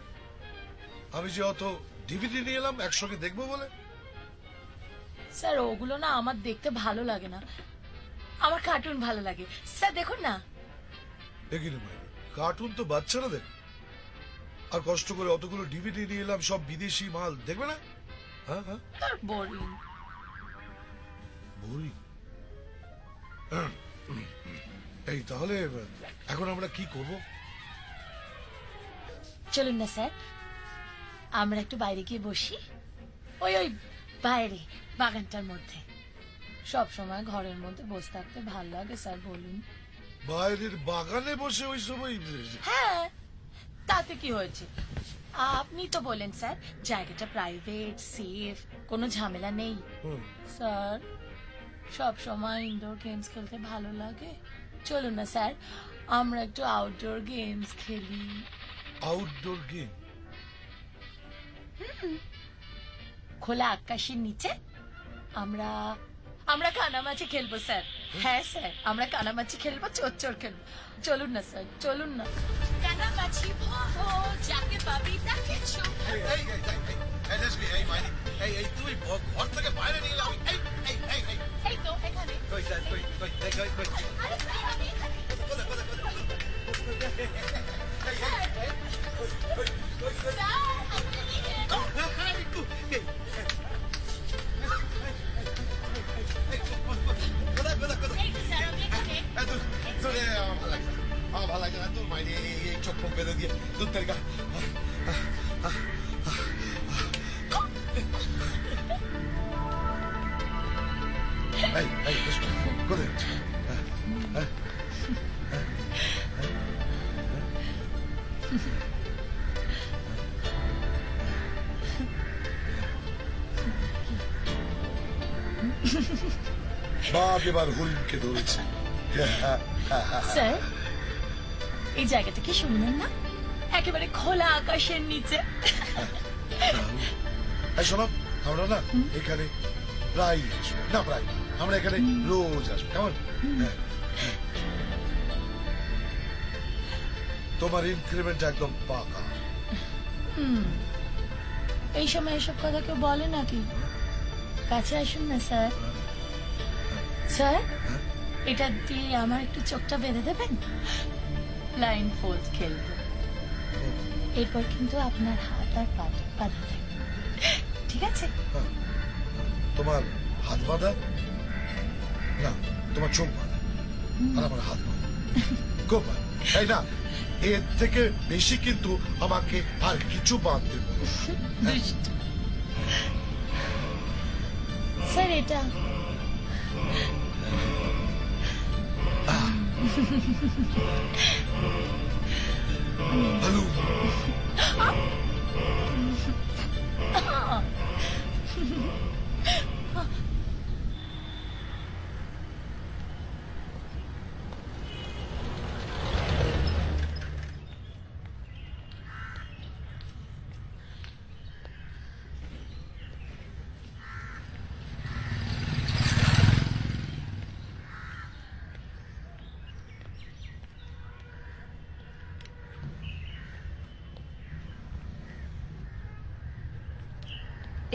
আমি যে অত ডিভিডি নিয়ে এলাম একসঙ্গে দেখবো বলে। স্যার ওগুলো না আমার দেখতে ভালো লাগে না, আমার কার্টুন ভালো লাগে। স্যার দেখুন না। দেখি না ভাই, কার্টুন তো বাচ্চারা দেখ, আর কষ্ট করে অতগুলো ডিভিডি নিয়ে এলাম, সব বিদেশি মাল, দেখবে না? হ্যাঁ হ্যাঁ, বোরিং বোরিং। এই তাহলে এখন আমরা কি করব? চলুন না স্যার, আমরা একটু বাইরে গিয়ে বসি, ওই ওই বাইরে বাগানটার মধ্যে। সব সময় ঘরের মধ্যে বসে থাকতে ভালো লাগে স্যার, বলুন। বাইরের বাগানে বসে ওই সময়? হ্যাঁ, তাতে কি হয়েছে? আপনি তো বলেন স্যার জায়গাটা প্রাইভেট, সেফ, কোনো ঝামেলা নেই। স্যার সব সময় ইনডোর গেমস খেলতে ভালো লাগে, চলুন না স্যার আমরা একটু আউটডোর গেমস খেলি। Outdoor game? খোলা আকাশের নিচে আমরা আমরা কানামাছি খেলবো স্যার। হ্যাঁ স্যার, আমরা কানামাছি খেলবো, চোর চোর খেলবো। চলুন না স্যার, চলুন না। কানামাছি ভো যাকে পাবি তাকে ছোট। তুমি ঘর থেকে বাইরে নিয়ে যাও। এই তো এখানে। আরে স্যার আমি এখানে। আমার ভালো লাগছে না তোর মাইনে এই চোখ বেঁধে দিয়ে দূর থেকে বাঘ এবার হরিণকে ধরেছে। স্যার এই জায়গাটা কি শুনলেন না একেবারে খোলা আকাশের নিচে এই শোনো, আমরা না এখানে প্রায় আসবো, না প্রায় আমরা এখানে রোজ আসবো, কেমন? তোমার ইনক্রিমেন্ট একদম পাকা। এই সময় এসব কথা কেউ বলে নাকি? কাছে আসুন না স্যার। স্যার এটা দিয়ে আমার একটু চোখটা বেঁধে দেবেন, লাইন ফোল্ড খেলবো। এরপর কিন্তু আপনার হাত আর পা বাঁধা থাকবে, ঠিক আছে? তোমার হাত বাঁধা না, তোমার চোখ বাঁধা আর আমার হাত বাঁধা, খুব ভালো, তাই না? এর থেকে বেশি কিন্তু আমাকে আর কিছু বাঁধতে বলো। দুষ্টু। স্যার এটা ভালো।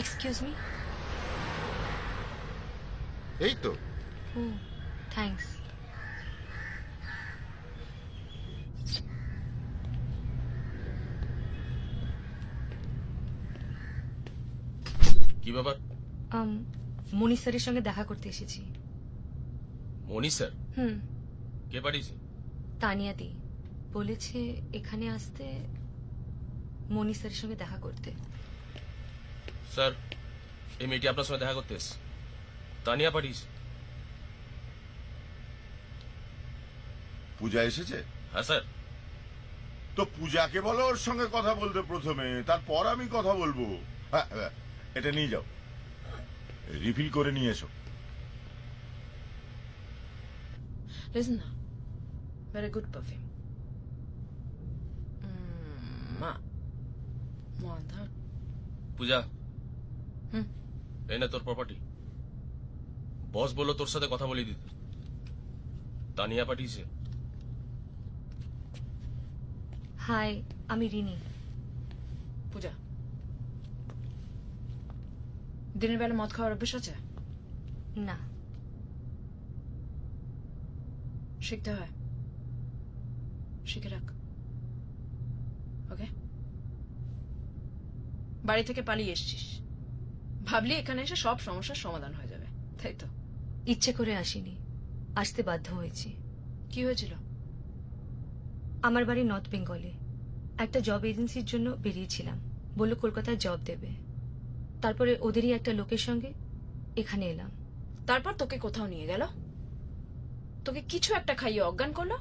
Excuse me. এই তো থ্যাঙ্কস। কি ব্যাপার? মনি স্যারের সঙ্গে দেখা করতে এসেছি। মনি স্যার? হুম, কে পাঠিয়েছে? তানিয়া দি বলেছে এখানে আসতে, মনি স্যারের সঙ্গে দেখা করতে। স্যার এই মেয়েটি আপনার সঙ্গে দেখা করতে এসছে, তানিয়া পাঠিয়েছে। পূজা এসেছে? হ্যাঁ স্যার। তো পূজাকে বলো ওর সঙ্গে কথা বলতে প্রথমে, তারপর আমি কথা বলবো। হ্যাঁ, এটা নিয়ে যাও, রিফিল করে নিয়ে এসো। Listen now. Very good perfume. Mother. পূজা, হুম। এই না তোর প্রপার্টি। বস বললো তোর সাথে কথা বলিয়ে দিতে, তানিয়া পাঠিয়েছে। হাই, আমি রিনি। পূজা, দিনের বেলা মদ খাওয়ার অভ্যেস আছে? না। শিখতে হয়, শিখে রাখ। ওকে? বাড়ি থেকে পালিয়ে এসছিস, ভাবলি এখানে এসে সব সমস্যার সমাধান হয়ে যাবে, তাই তো? ইচ্ছে করে আসিনি, আসতে বাধ্য হয়েছি। কি হয়েছিল? আমার বাড়ি নর্থ বেঙ্গলে। একটা জব এজেন্সির জন্য বেরিয়েছিলাম, বললো কলকাতায় জব দেবে। তারপরে ওদেরই একটা লোকের সঙ্গে এখানে এলাম। তারপর তোকে কোথাও নিয়ে গেল, তোকে কিছু একটা খাইয়ে অজ্ঞান করলো,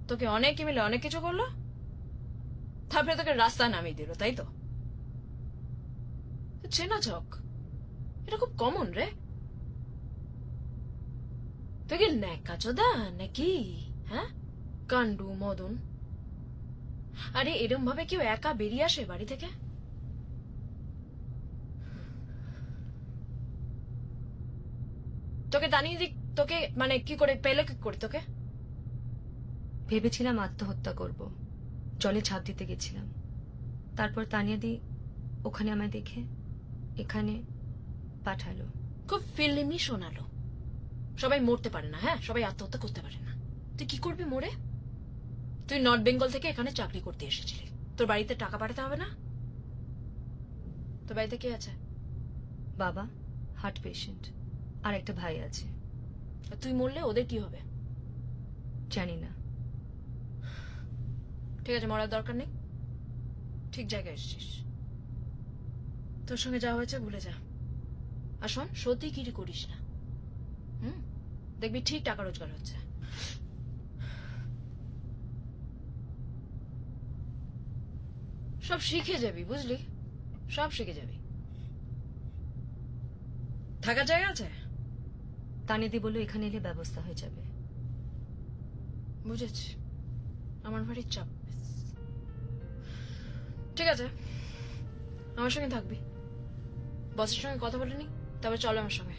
তোকে অনেকে মিলে অনেক কিছু করলো, তারপরে তোকে রাস্তায় নামিয়ে দিল, তাই তো? চেনা চক, এটা খুব কমন রে। তুই কি ন্যাকা চোদা নাকি? হ্যাঁ, কান্ডু মদন। আরে এরম ভাবে কেউ একা বেরিয়ে আসে বাড়ি থেকে? তোকে জানিয়ে দিক, তোকে মানে কি করে পেলে, কি করে তোকে? ভেবেছিলাম আত্মহত্যা করব, জলে ঝাঁপ দিতে গেছিলাম। তারপর তানিয়া দি ওখানে আমায় দেখে এখানে পাঠালো। খুব ফিল্মি শোনালো। সবাই মরতে পারে না, হ্যাঁ, সবাই আত্মহত্যা করতে পারে না। তুই কি করবি মরে? তুই নর্থ বেঙ্গল থেকে এখানে চাকরি করতে এসেছিলি, তোর বাড়িতে টাকা পাঠাতে হবে না? তোর বাড়িতে কে আছে? বাবা হার্ট পেশেন্ট, আর একটা ভাই আছে। তুই মরলে ওদের কি হবে? জানি না। ঠিক আছে, মরার দরকার নেই, ঠিক জায়গায় এসেছিস। তোর সঙ্গে যা হয়েছে ভুলে যা, আর শোন, সত্যি কিরি করিস না। দেখবি ঠিক টাকা রোজগার হচ্ছে। সব শিখে যাবি, বুঝলি? সব শিখে যাবি। থাকার জায়গা আছে? তানিদি বলল এখানে এলে ব্যবস্থা হয়ে যাবে। বুঝেছি, আমার ভারী চাপ। ঠিক আছে, আমার সঙ্গে থাকবি। বসের সঙ্গে কথা বলে নি, তবে চলো আমার সঙ্গে।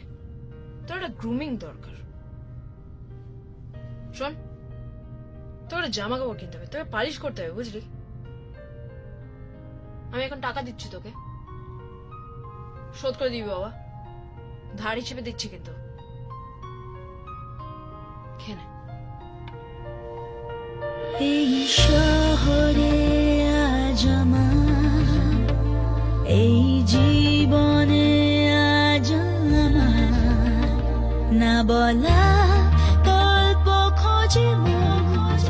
তোর একটা গ্রুমিং দরকার। শোন, তোর একটা জামা কাপড় কিনতে হবে, তোকে পালিশ করতে হবে, বুঝলি? আমি এখন টাকা দিচ্ছি তোকে, শোধ করে দিবি বাবা। ধার হিসেবে দিচ্ছি কিন্তু। খেয়ে নে। এই শহরে আজ আমার, এই জীবনে আজ আমার, না বলা গল্প খোঁজে মন,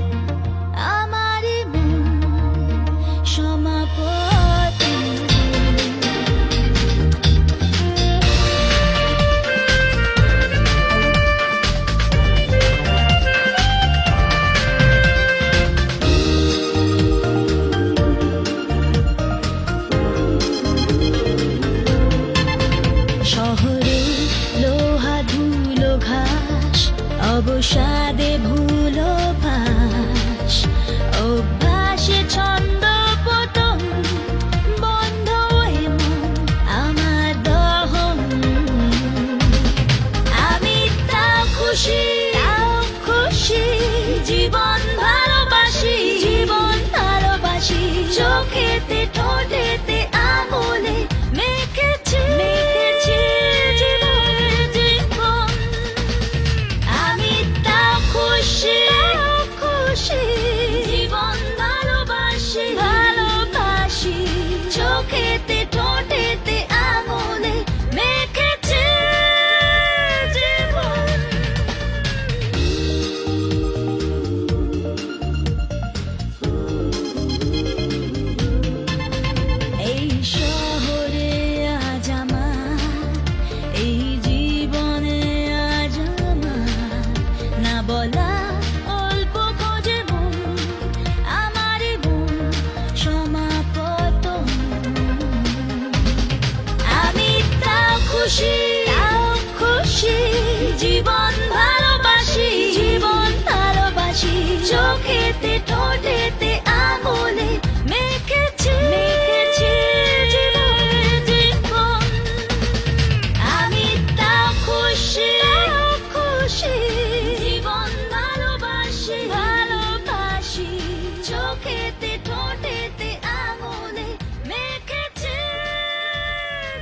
আমার মন সমাপতি। শহরে লোহা ধুলো ঘাস, অবসাদে ভুলো পাশ, অভ্যাসে ছন্দ পতন, বন্ধ হয়ে মন আমার দহন। আমি তাও খুশি, জীবন ভালোবাসি, জীবন ভালোবাসি। চোখেতে ঠোঁটেতে আঙুলে মেখেছি জীবন। আমি তাও খুশি, জীবন ভালোবাসি, ভালোবাসি। চোখেতে ঠোঁটেতে আঙুলে মেখেছি জীবন। এই শহরে আজ আমার, এই জীবনে আজ আমার, না বলা অল্প খোঁজে মন, আমার মন সমাপতন। আমি তাও খুশি, জীবন ভালোবাসি, জীবন ভালোবাসি। চোখেতে ঠোঁটেতে আঙুলে মেখেছি জীবন। আমি তাও খুশি, জীবন ভালোবাসি, ভালোবাসি। চোখেতে ঠোঁটেতে আঙুলে মেখেছি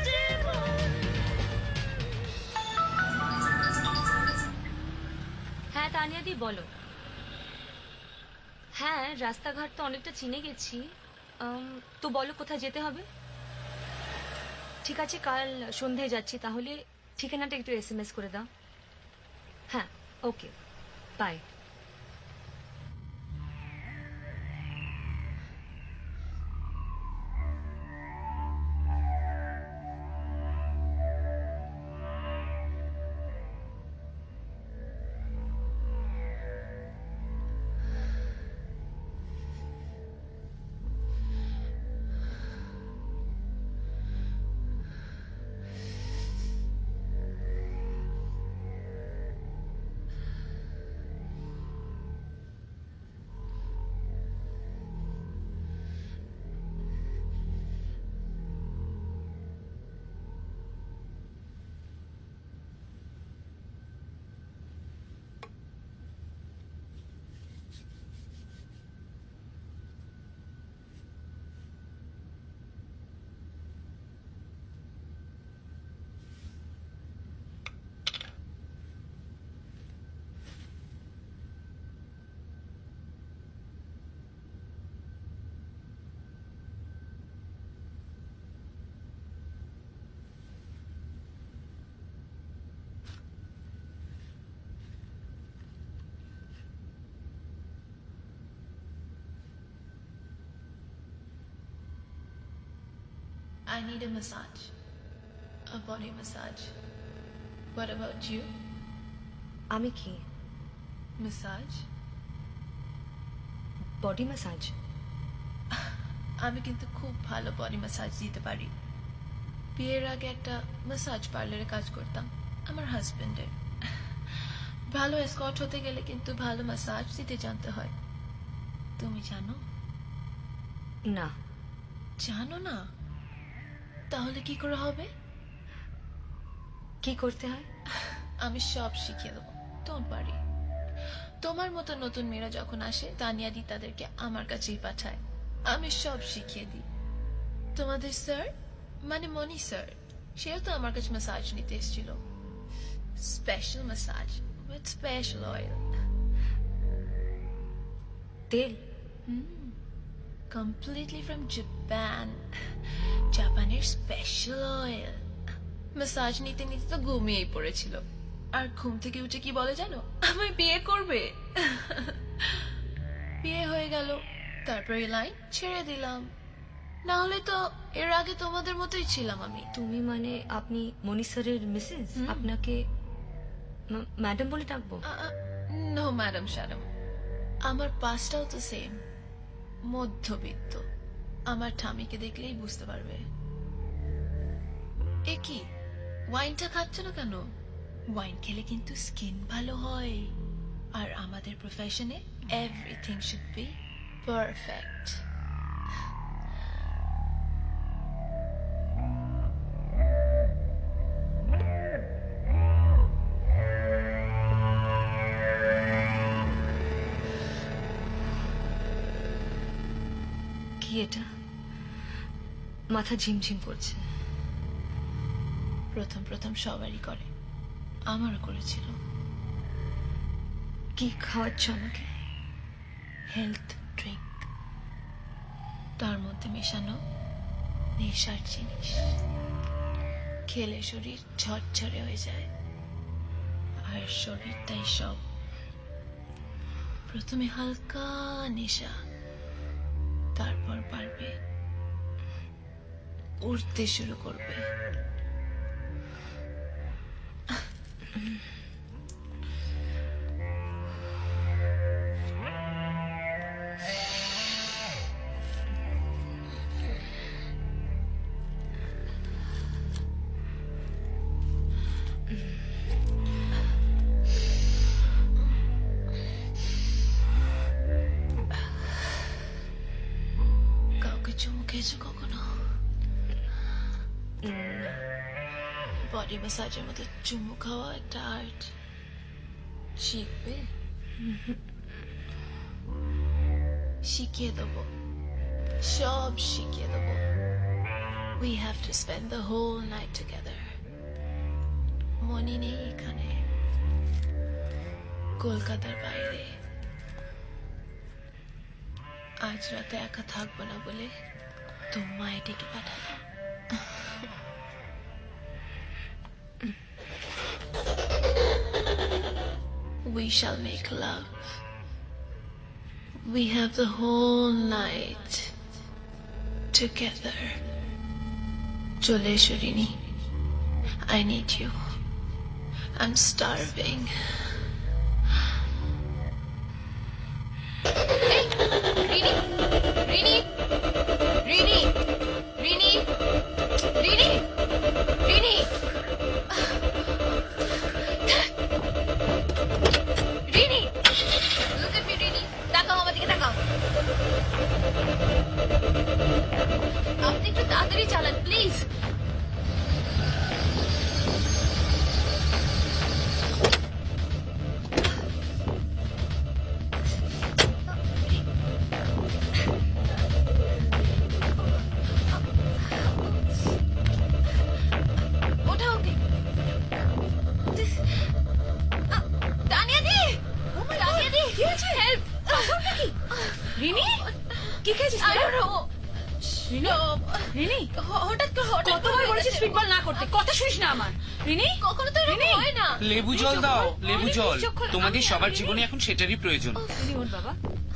জীবন। হ্যাঁ তানিয়াদি বলো। হ্যাঁ, রাস্তাঘাট তো অনেকটা চিনে গেছি। তো বলো কোথায় যেতে হবে? ঠিক আছে, কাল সন্ধ্যায় যাচ্ছি, তাহলে ঠিকানাটা একটু SMS করে দাও। হ্যাঁ, ওকে, by. I need a massage. A body massage. What about you? আমি কি? Massage? Body massage? আমি কিন্তু খুব ভালো বডি ম্যাসাজ দিতে পারি। বিয়ের আগে একটা ম্যাসাজ পার্লারে কাজ করতাম আমার হাজবেন্ডের। ভালো এসকর্ট হতে গেলে কিন্তু ভালো ম্যাসাজ দিতে জানতে হয়। তুমি জানো? না। জানো না? তাহলে কি করে হবে? কি করতে হয়? আমি সব শিখিয়ে দেবো, ডোন্ট ওয়ারি। তোমার মতো নতুন মেয়েরা যখন আসে তানিয়াদি তাদেরকে আমার কাছেই পাঠায়, আমি সব শিখিয়ে দিই। তোমাদের স্যার মানে মনি স্যার, সেও তো আমার কাছে ম্যাসাজ নিতে এসেছিল। Special massage with special oil. তেল? Completely from Japan. জাপানের স্পেশাল অয়েল। ম্যাসাজ নিতে নিতে তো ঘুমিয়েই পড়েছিল, আর ঘুম থেকে উঠে কি বলে জানো? আমায় বিয়ে করবে। বিয়ে হয়ে গেল, তারপরে লাইন ছেড়ে দিলাম। না হলে তো এর আগে তোমাদের মতোই ছিলাম আমি। তুমি মানে আপনি মনি স্যারের মিসেস? আপনাকে ম্যাডাম বলে ডাকবো? নো ম্যাডাম শ্যাডাম, আমার পাসটাও তো সেম, মধ্যবিত্ত। আমার ঠামিকে দেখলেই বুঝতে পারবে। এ কি ওয়াইনটা খাচ্ছ না কেন? ওয়াইন খেলে কিন্তু স্কিন ভালো হয়, আর আমাদের প্রফেশনে এভরিথিং শুড বি পারফেক্ট। কি এটা? মাথা ঝিমঝিম করছে। প্রথম প্রথম সবারই করে, আমারও করেছিল। কি খাওয়াচ্ছ আমাকে? হেলথ ড্রিঙ্ক, তার মধ্যে মেশানো নেশার জিনিস। খেলে শরীর ঝরঝরে হয়ে যায়, আর শরীরটাই সব। প্রথমে হালকা নেশা, তারপর বাড়বে, উঠতে শুরু করবে। কাউকে চুমু খেয়েছো কখনো? বডি ম্যাসাজের মতো চুমু খাওয়া একটা আর্ট। শিখবে? শিখিয়ে দেবো, সব শিখিয়ে দেবো। We have to spend the whole night together. মনে নেই এখানে, কলকাতার বাইরে। আজ রাতে একা থাকবো না বলে তোমায় ডেকে পাঠালাম। We shall make love. We have the whole night together. চলে এসো Rini, I need you. I'm starving. Hey, Rini, Rini, Rini, Rini, Rini, Rini. Rini, look at me, Rini. তাকাও আমার দিকে, তাকাও। আপনি একটু তাড়াতাড়ি চালান প্লিজ। ওঠা ওকে। তানিয়াদি, তানিয়াদি, কি হয়েছে? হেল্প! রিনি, কি খেয়েছিস? I don't know. রিনি, হঠাৎ করে কতবার বলেছিস ফুটবল না করতে? কথা শুনিস না আমার? রিনি, কখনো তো এরকম হয় না। লেবু জল দাও, লেবু জল। তোমাদের সবার জীবনে এখন সেটারই প্রয়োজন। রিনি ওর বাবা।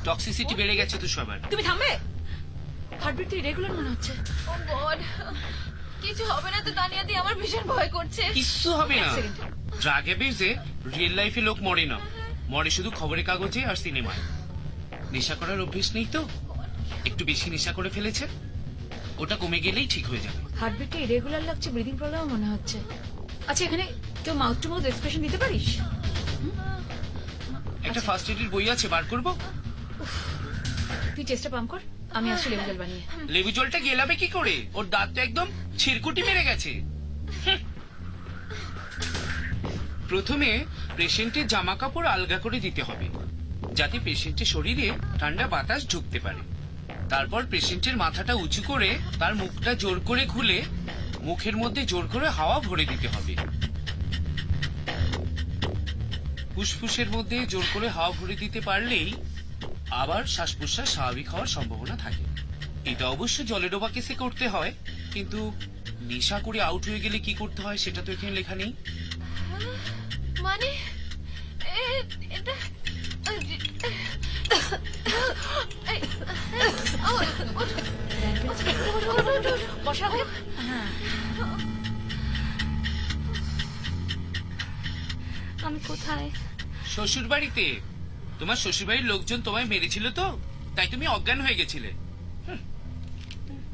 টক্সিসিটি বেড়ে গেছে তো সবার। তুমি থামবে? হার্টবিট তো ইরেগুলার মনে হচ্ছে। ও গড, কিছু হবে না তো তানিয়াদি? আমার ভীষণ ভয় করছে। কিচ্ছু হবে না। ড্রাগ অ্যাবিউজে রিয়েল লাইফে লোক মরে না, মরে শুধু খবরের কাগজে আর সিনেমায়। নেশা করার অভ্যেস নেই তো, একটু বেশি নেশা করে ফেলেছে, ওটা কমে গেলেই ঠিক হয়ে যাবে। হার্টবিটটা ইরেগুলার লাগছে, ব্রিদিং প্রবলেম মনে হচ্ছে। আচ্ছা, এখানে কেউ মাউথ টু মাউথ এক্সপ্রেশন দিতে পারিস? একটা ফার্স্ট এডের বই আছে, বার করবো? তুই চেষ্টা পাম্প কর, আমি আসছি লেবু জল বানিয়ে। লেবু জলটা গেলাবে কি করে? ওর দাঁত তো একদম ছিরকুটি মেরে গেছে। প্রথমে পেশেন্টের জামা কাপড় আলগা করে দিতে হবে, যাতে পেশেন্টের শরীরে ঠান্ডা বাতাস ঢুকতে পারে। তারপর পেশেন্টের মাথাটা উঁচু করে তার মুখটা জোর করে খুলে মুখের মধ্যে জোর করে হাওয়া ভরে দিতে হবে। ফুসফুসের মধ্যে জোর করে হাওয়া ভরে দিতে পারলেই আবার শ্বাস প্রশ্বাস স্বাভাবিক হওয়ার সম্ভাবনা থাকে। এটা অবশ্য জলে ডোবা কেসে করতে হয়, কিন্তু নেশা করে আউট হয়ে গেলে কি করতে হয় সেটা তো এখানে লেখা নেই। মানে এটা আমি কোথায়? শ্বশুর বাড়িতে। তোমার শ্বশুর বাড়ির লোকজন তোমায় মেরেছিল তো, তাই তুমি অজ্ঞান হয়ে গেছিলে।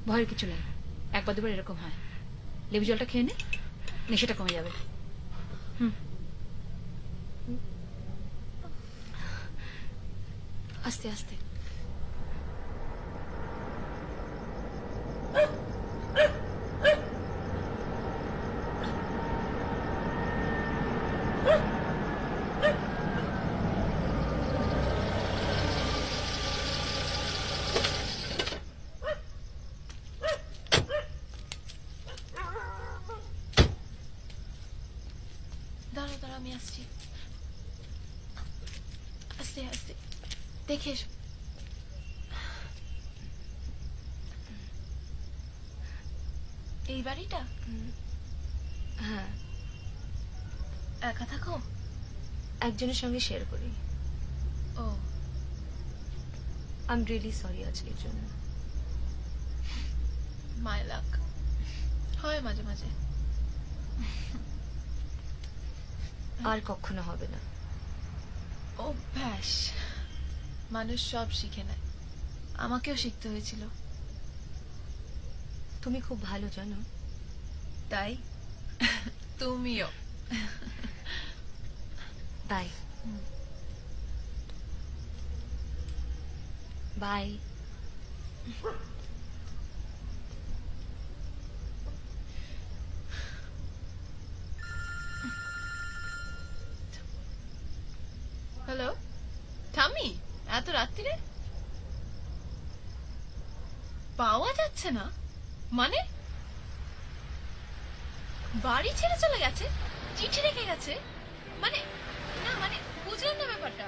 ভয়ের কিছু নেই, একবার দুবার এরকম হয়। লেবু জলটা খেয়ে নে, নেশাটা কমে যাবে। আস্তে আস্তে। দাঁড়া দাঁড়া, আমি আসছি। আস্তে আস্তে দেখে এসো। এই বাড়িটা? হ্যাঁ, একা থাকো? একজনের সঙ্গে শেয়ার করি। ও, আই এম রিয়েলি সরি আজকের জন্য। মাই লাক। হয় মাঝে মাঝে। আর কখনো হবে না। অভ্যাস, মানুষ সব শিখে নেয়। আমাকেও শিখতে হয়েছিল। তুমি খুব ভালো জানো। তাই তুমিও। Bye bye. হ্যালো ঠাম্মি, এত রাত্রিরে? পাওয়া যাচ্ছে না মানে? বাড়ি ছেড়ে চলে গেছে? চিঠি রেখে গেছে? মানে না, মানে বুঝলেন না ব্যাপারটা।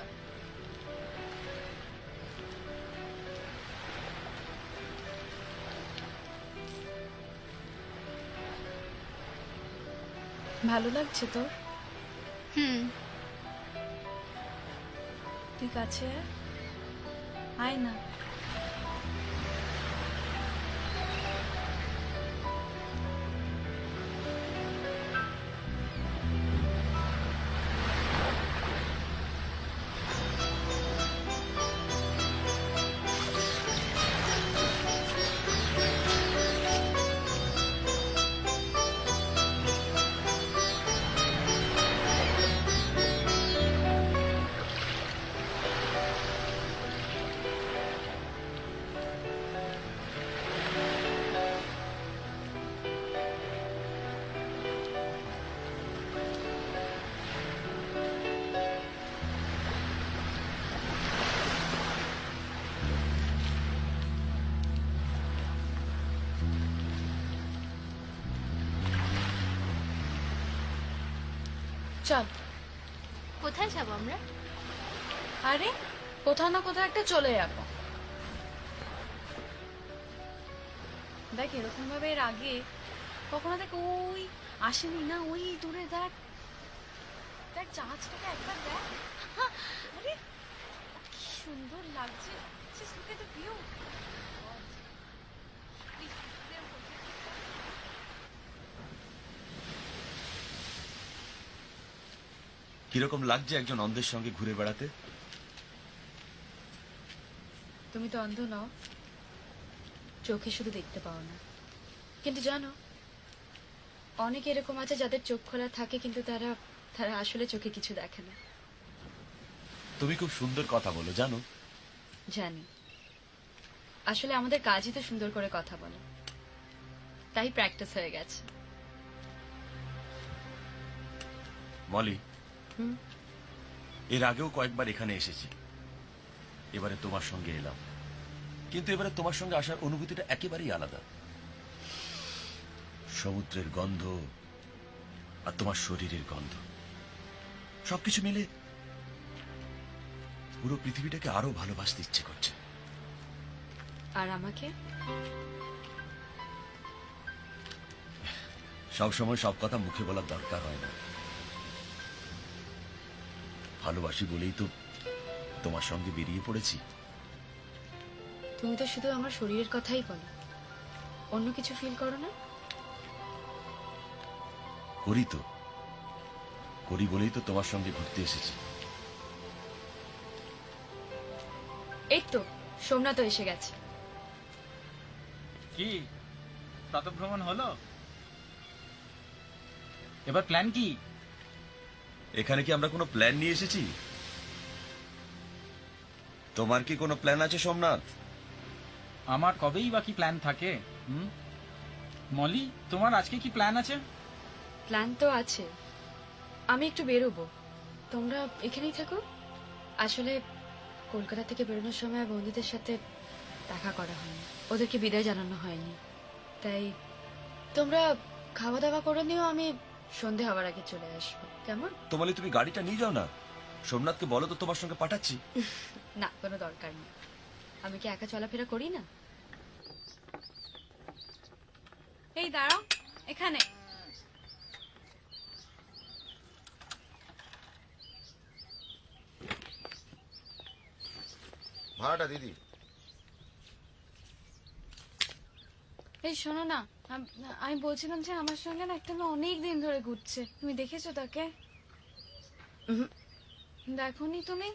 ভালো লাগছে তোর? তুই কাছে আয় না। চল। কোথায় যাবো আমরা? আরে কোথাও না কোথাও একটা চলে যাবো। দেখ, এরকম ভাবে এর আগে কখনো দেখ ওই আসেনি না। ওই দূরে দেখ, দেখ জাহাজটাকে একবার দেখ। আরে কি সুন্দর লাগছে। Just look at the view. কিরকম লাগছে একজন অন্ধের সঙ্গে ঘুরে বেড়াতে? তুমি তো অন্ধ নও, চোখে শুধু দেখতে পাও না। কিন্তু জানো, অনেক এরকম আছে যাদের চোখ খোলা থাকে কিন্তু তারা তারা আসলে চোখে কিছু দেখে না। তুমি খুব সুন্দর কথা বলো জানো। জানি, আসলে আমাদের কাজই তো সুন্দর করে কথা বলে, তাই প্র্যাকটিস হয়ে গেছে। মলি, হুম। এর আগেও কয়েকবার এখানে এসেছি, এবারে তোমার সঙ্গে এলাম, কিন্তু এবারে তোমার সঙ্গে আসার অনুভূতিটা একেবারেই আলাদা। সমুদ্রের গন্ধ আর তোমার শরীরের গন্ধ সবকিছু মিলে পুরো পৃথিবীটাকে আরো ভালোবাসতে ইচ্ছে করছে। আর আমাকে সব সময় সব কথা মুখে বলার দরকার হয় না। ভালোবাসি বলেই তো তোমার সঙ্গে বেরিয়ে পড়েছি। তুমি তো শুধু আমার শরীরের কথাই বলো, অন্য কিছু ফিল করো না? করি তো, করি বলেই তো তোমার সঙ্গে ঘুরতে এসেছি। এই তো সোমনাথ তো এসে গেছে। কি প্রাতঃভ্রমণ হলো? এবার প্ল্যান কি? এখানে কি আমরা কোনো প্ল্যান নিয়ে এসেছি? তোমার কি কোনো প্ল্যান আছে সোমনাথ? আমার কবেই বাকি প্ল্যান থাকে। মলি, তোমার আজকে কি প্ল্যান আছে? প্ল্যান তো আছে, আমি একটু বেরোবো, তোমরা এখানেই থাকো। আসলে কলকাতা থেকে বেরোনোর সময় বন্ধুদের সাথে দেখা করা হয়নি, ওদেরকে বিদায় জানানো হয়নি, তাই তোমরা খাওয়া দাওয়া করে নিও, আমি সন্ধে হওয়ার আগে চলে আসবো। কেমন? তোমার তুমি গাড়িটা নিয়ে যাও না, সোমনাথকে বলো তো তোমার সঙ্গে পাঠাচ্ছি। না, কোনো দরকার নেই, আমি কি একা চলাফেরা করি না? এই দাঁড়াও, এখানে। ভাড়াটা দিদি। এই শোনো না, আমি বলছিলাম যে আমার সঙ্গে না একটা মেয়ে অনেক দিন ধরে ঘুরছে, তুমি দেখেছো তাকে? দেখোনি তুমি?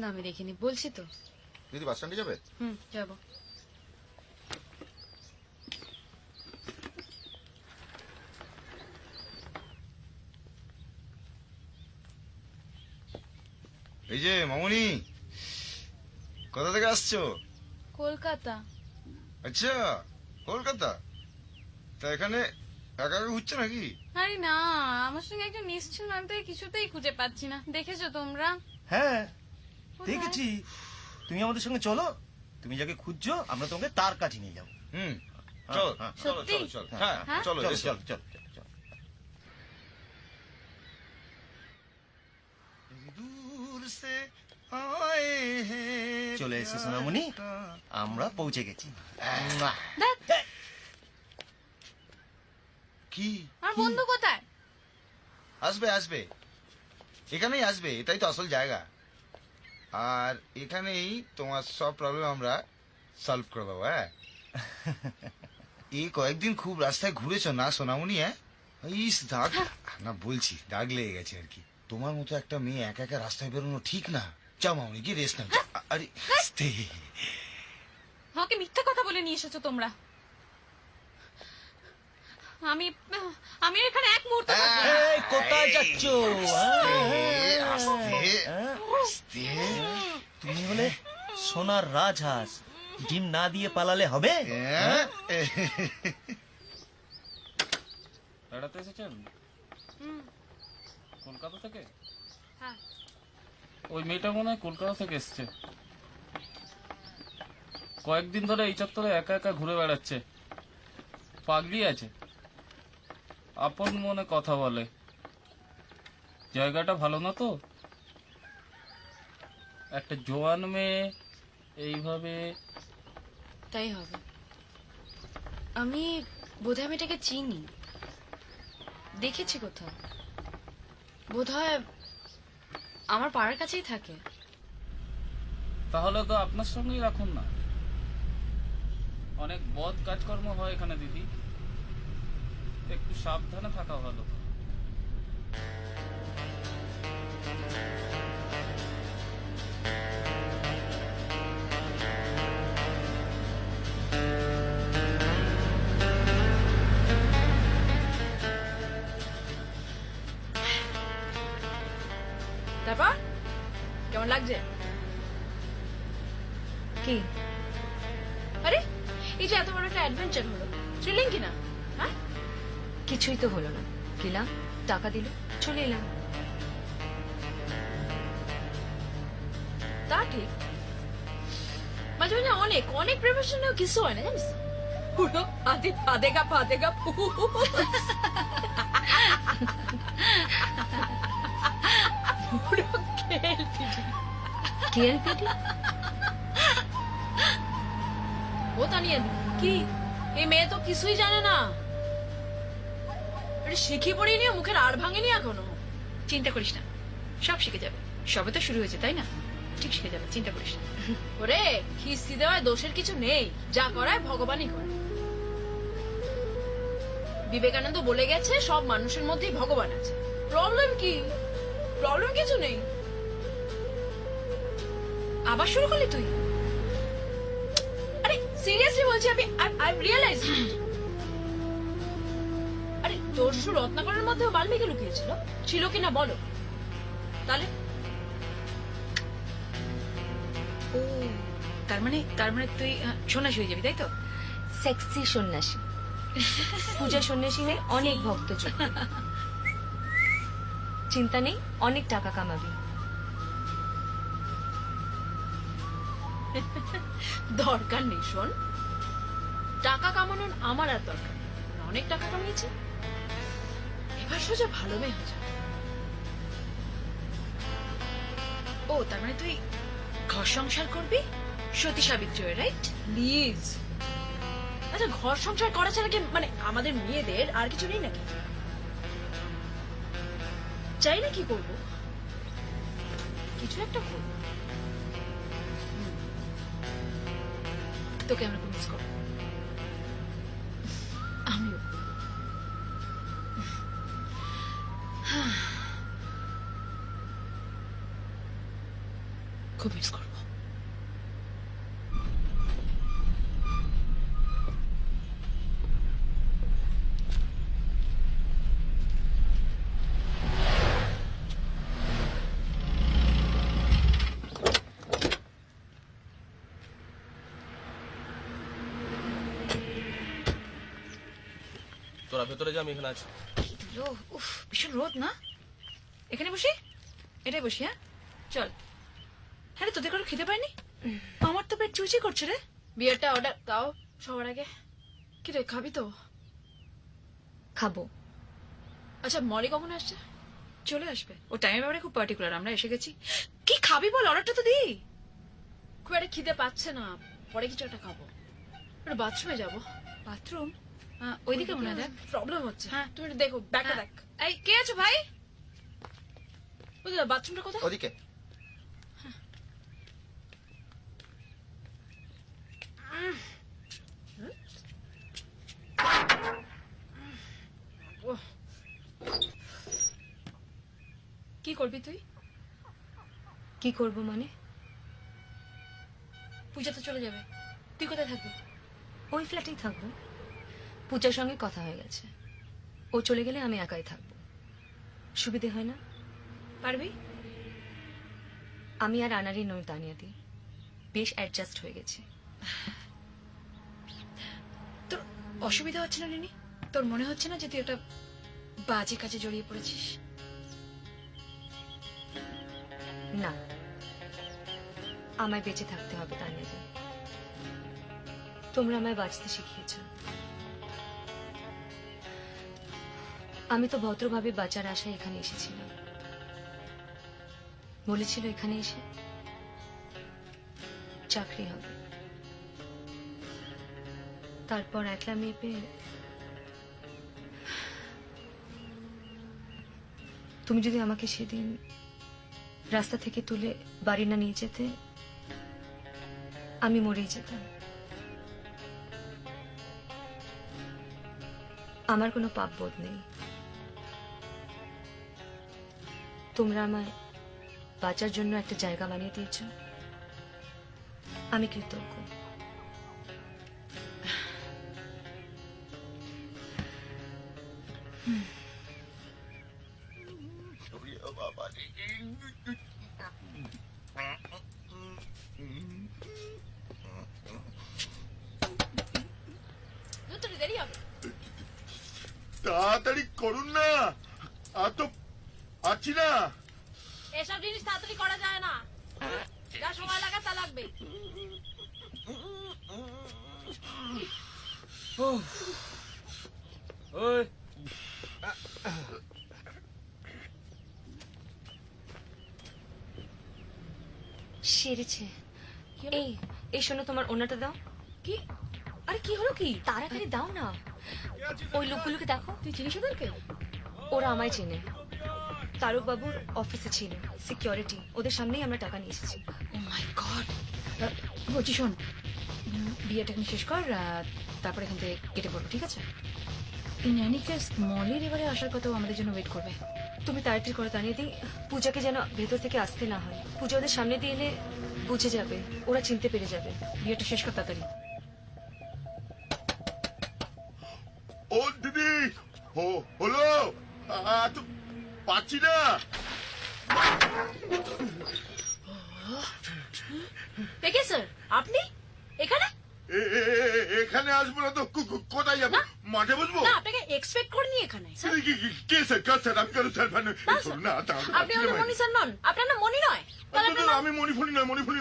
না, আমি দেখিনি। বলছি তো দিদি বাস স্ট্যান্ডে যাবে? যাবো। এই যে মামুনি, কোথা থেকে আসছো? কলকাতা। আচ্ছা, কলকাতা। তা এখানে একা একা ঘুরছো নাকি? আরে না, আমার সঙ্গে একটা নিশ্চয়, আমি তো কিছুতেই খুঁজে পাচ্ছি না। দেখেছো তোমরা? হ্যাঁ দেখেছি, তুমি আমাদের সঙ্গে চলো, তুমি যাকে খুঁজছো আমরা তোমাকে তার কাছে নিয়ে যাবো। চলো চলো সত্যি? চলো চলো, হ্যাঁ চলো চলো এসো। চলো চলো চলো। দূর সে আয়ে হ্যাঁ চলে এসে সোনামণি, আমরা পৌঁছে গেছি। কি আর বন্ধু কোথায়? আসবে আসবে, এখানেই আসবে, এটাই তো আসল জায়গা। আর এখানেই তোমার সব প্রবলেম আমরা সলভ করে দেবো। হ্যাঁ, এই কয়েকদিন খুব রাস্তায় ঘুরেছো না সোনামণি? হ্যাঁ, ইস দাগ না, বলছি দাগ লেগে গেছে আর কি। তোমার মতো একটা মেয়ে একা একা রাস্তায় বেরোনো ঠিক না। যাও মামনি, কি রেস্ট নাও। আরে আস্তে। আমাকে মিথ্যা কথা বলে নিয়ে এসেছো তোমরা। আমি আমি এখানে এক মুহূর্ত থাকবো না। কোথায় যাচ্ছ? তুমি হলে সোনার রাজহাঁস, ডিম না দিয়ে পালালে হবে? বেড়াতে এসেছেন কলকাতা থেকে? হ্যাঁ। ওই মেয়েটা মনে হয় কলকাতা থেকে এসছে, কয়েকদিন ধরে এই চত্বরে একা একা ঘুরে বেড়াচ্ছে, পাগলি আছে, আপন মনে কথা বলে। জায়গাটা ভালো না তো, একটা জোয়ান মেয়ে এইভাবে। তাই হবে। আমি বোধহয় মেয়েটাকে চিনি, দেখেছি কোথাও, বোধহয় আমার পাড়ার কাছেই থাকে। তাহলে তো আপনার সঙ্গেই রাখুন না, অনেক বদ কাজকর্ম হয় এখানে দিদি, একটু সাবধানে থাকা ভালো। লাগছে? কি আরে এই যে এত বড় একটা অ্যাডভেঞ্চার হলো, থ্রিলিং কি না? হ্যাঁ, কিছুই তো হলো না। গেলাম, টাকা দিল, চলে এলাম। তা ঠিক। মাঝে মাঝে অনেক অনেক প্রিপারেশনেও কিছু হয় না, জানিস? পুরো আদি ফাদেগা পুরো কেএলপিটি ও তানিয়া কি এই মেয়ে তো কিছুই জানে না। আরে শিখি পড়ি নিয়ে মুখের আর ভাঙেনি এখনো। চিন্তা করিস না, সব শিখে যাবে। সবে তো শুরু হয়েছে, তাই না? ঠিক শিখে যাবে, চিন্তা করিস না। ওরে খিস্তি দেওয়ায় দোষের কিছু নেই, যা করায় ভগবানই করে। বিবেকানন্দ বলে গেছে সব মানুষের মধ্যেই ভগবান আছে। প্রবলেম কি? প্রবলেম কিছু নেই। আবার শুরু করলি তুই? আরে সিরিয়াসলি বলছি, আমি আই রিয়েলাইজ। আরে দস্যু রত্নাকরের মধ্যেও বাল্মীকি লুকিয়েছিল, ছিল কিনা বলো তাহলে? ও তার মানে তুই সন্ন্যাসী হয়ে যাবি, তাই তো? সেক্সি সন্ন্যাসী, পূজা সন্ন্যাসী হয়ে অনেক ভক্ত জুটবে। চিন্তা নেই, অনেক টাকা কামাবি। দরকার নেই, শোন, টাকা কামানোর আমার আর দরকার নেই। অনেক টাকা কামিয়েছি, এবার সোজা ভালো মেয়ে হয়ে যাবে। ও তার মানে তুই ঘর সংসার করবি সতী সাবিত্রী হয়ে, রাইট? প্লিজ। আচ্ছা ঘর সংসার করা ছাড়া কি মানে আমাদের মেয়েদের আর কিছু নেই নাকি? চাই না কি করবো, কিছু একটা করবো। তোকে আমরা মিস করবো। আমিও। খুব মিস করবো। তোরা ভেতরে যা, আমি এখানে আছি। উফ, ভীষণ রোদ না? এখানে বসি? এটাই বসি, হ্যাঁ চল। হ্যাঁ রে, তোদের কারো খেতে পাইনি? আমার তো পেট চুচি করছে রে। বিয়েরটা অর্ডার দাও সবার আগে। কি রে, খাবি তো? খাবো। আচ্ছা মরি কখন আসছে? চলে আসবে, ও টাইমের ব্যাপারে খুব পার্টিকুলার। আমরা এসে গেছি। কি খাবি বল, অর্ডারটা তো দিই। খুব একটা খিদে পাচ্ছে না, পরে কিছু একটা খাবো। বাথরুমে যাবো। বাথরুম ওইদিকে মনে হয়, দেখ প্রবলেম হচ্ছে। হ্যাঁ তুমি একটু দেখো, ব্যাগটা দেখ। এই কে আছো ভাই? বুঝলে বাথরুমটা কোথায়? ওদিকে। কি করবি তুই? কি করব মানে? পূজা তো চলে যাবে, তুই কোথায় থাকবি? ওই ফ্ল্যাটেই থাকবো। পূজার সঙ্গে কথা হয়ে গেছে, ও চলে গেলে আমি একাই থাকবো। সুবিধে হয় না? পারবি? আমি আর আনারই নই তানিয়াদি, বেশ অ্যাডজাস্ট হয়ে গেছে। তোর অসুবিধা হচ্ছে না রিনি? তোর মনে হচ্ছে না যে তুই একটা বাজে কাজে জড়িয়ে পড়েছিস? না, আমায় বেঁচে থাকতে হবে তানিয়াদি। তোমরা আমায় বাঁচতে শিখিয়েছ। আমি তো ভদ্রভাবে বাঁচার আশায় এখানে এসেছিলাম। বলেছিল এখানে এসে চাকরি হবে। তারপর একলা মেয়ে পেয়ে তুমি যদি আমাকে সেদিন রাস্তা থেকে তুলে বাড়ি না নিয়ে যেতে, আমি মরেই যেতাম। আমার কোনো পাপ বোধ নেই। তোমরা আমায় বাঁচার জন্য একটা জায়গা বানিয়ে দিয়েছ, আমি কৃতজ্ঞ। দেরি হবে। তাড়াতাড়ি করুন না, আর তো আছি না। এসব জিনিস তাড়াতাড়ি করা যায় না, যা সময় লাগে তা লাগবে। ওই সেরেছে। এই এই শোনো, তোমার ওনাটা দাও। কি? আরে কি হলো কি? তাড়াতাড়ি দাও না। ওই লোকগুলোকে দেখো। তুই চিনিস ওদেরকে? ওরা আমায় চেনে। তারক বাবুর অফিসে ছিল সিকিউরিটি। ওদের সামনেই আমরা টাকা নিয়ে এসেছি। ও মাই গড। বলছি শোন, বিয়েটা এখন শেষ কর, তারপর এখান থেকে কেটে পড়বো, ঠিক আছে? ইন এনি কেস মলের এবারে আসার কথাও আমাদের জন্য ওয়েট করবে। তুমি তাড়াতাড়ি করে জানিয়ে দিই, পূজাকে যেন ভেতর থেকে আসতে না হয়। পূজা ওদের সামনে দিয়ে এলে বুঝে যাবে, ওরা চিনতে পেরে যাবে। বিয়েটা শেষ কর তাড়াতাড়ি। ও দিদি, হলো, তো পাচ্ছি না। দেখে স্যার, আপনি এখানে? এখানে আসবো না তো কোথায় যাবো? মাঠে বসবো? না, আপনাকে এক্সপেক্ট করিনি এখানে। কে স্যার? কার স্যার? আমি কেন স্যার? আপনি আমাদের মনি স্যার নন, আপনার নাম মনি নয়। আমি মণিফুলি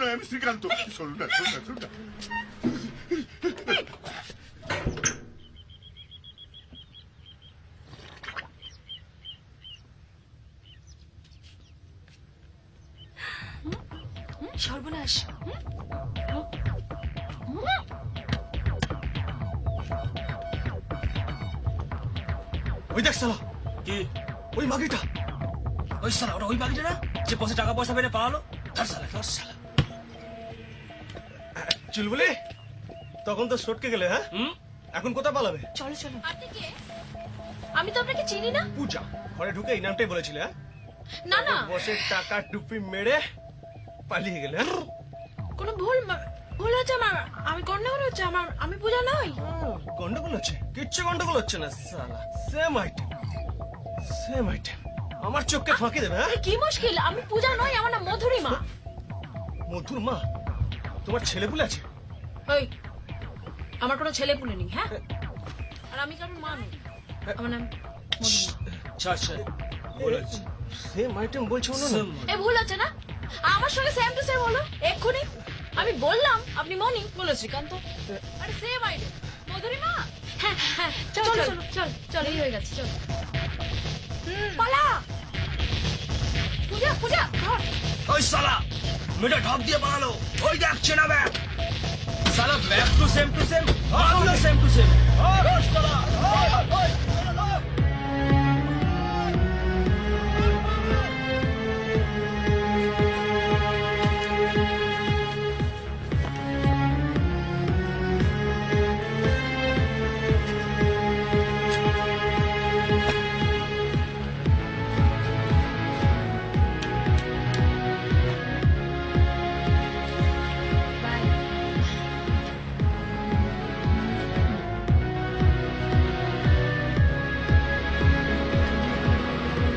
নয়, আমি শ্রীকান্ত। শুনুন না। সর্বনাশ। ওই দেখ শালা, কি? ওই মাগিটা। ওই শালা, ওটা ওই বাকিটা না যে বসে টাকা পয়সা বেড়ে পালালো? ধর শালা, ধর শালা। চুলবুলি, তখন তো সটকে গেলে। হ্যাঁ, এখন কোথায় পালাবে? চলো চলো। আপনি কে? আমি তো আপনাকে চিনি না। পূজা। ঘরে ঢুকে এই নামটাই বলেছিলে? হ্যাঁ, না না, বসে টাকা টুপি মেরে পালিয়ে গেলে। কোনো ভুল হচ্ছে আমার। আমি গন্ডগোল হচ্ছে আমার। আমি পূজা নই। গন্ডগোল হচ্ছে? কিচ্ছু গন্ডগোল হচ্ছে না শালা। Same item. আমার চোখকে ফাঁকি দেবে? হ্যাঁ, কি মুশকিল? আমি পূজা নই, আমার নাম মধুরিমা। মধুর মা? তোমার ছেলেপুলে আছে? ওই, আমার কোনো ছেলে পুলে নেই। হ্যাঁ, আর আমি কারোর মা নই। আমার নাম মধুরিমা। সেম আইটেম বলছো না? এ ভুল হচ্ছে না? আমার সঙ্গে সেম টু সেম হলো এক্ষুনি। আমি বললাম আপনি মনি, বলে শ্রীকান্ত। আরে সেম আইটেম মধুরিমা। হ্যাঁ হ্যাঁ, চল চল চল চল, এই হয়ে গেছে, চল পালা। পূজা ধর। ওই শালা, মেয়েটা ঢপ দিয়ে পালালো। ওই দেখ, চেনা ব্যাগ। শালা ব্যাগ টু সেম, আমিও সেম টু সেম।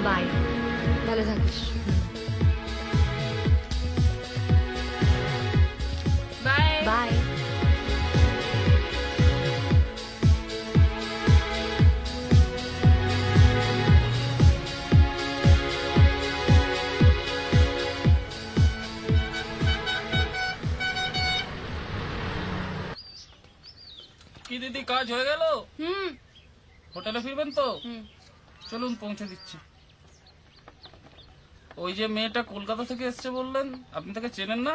বাই, ভালো থাকিস। Bye bye. কি দিদি, কাজ হয়ে গেল? হোটেলে ফিরবেন তো? চলুন পৌঁছে দিচ্ছি। ওই যে মেয়েটা কলকাতা থেকে এসছে বললেন, আপনি তাকে চেনেন না?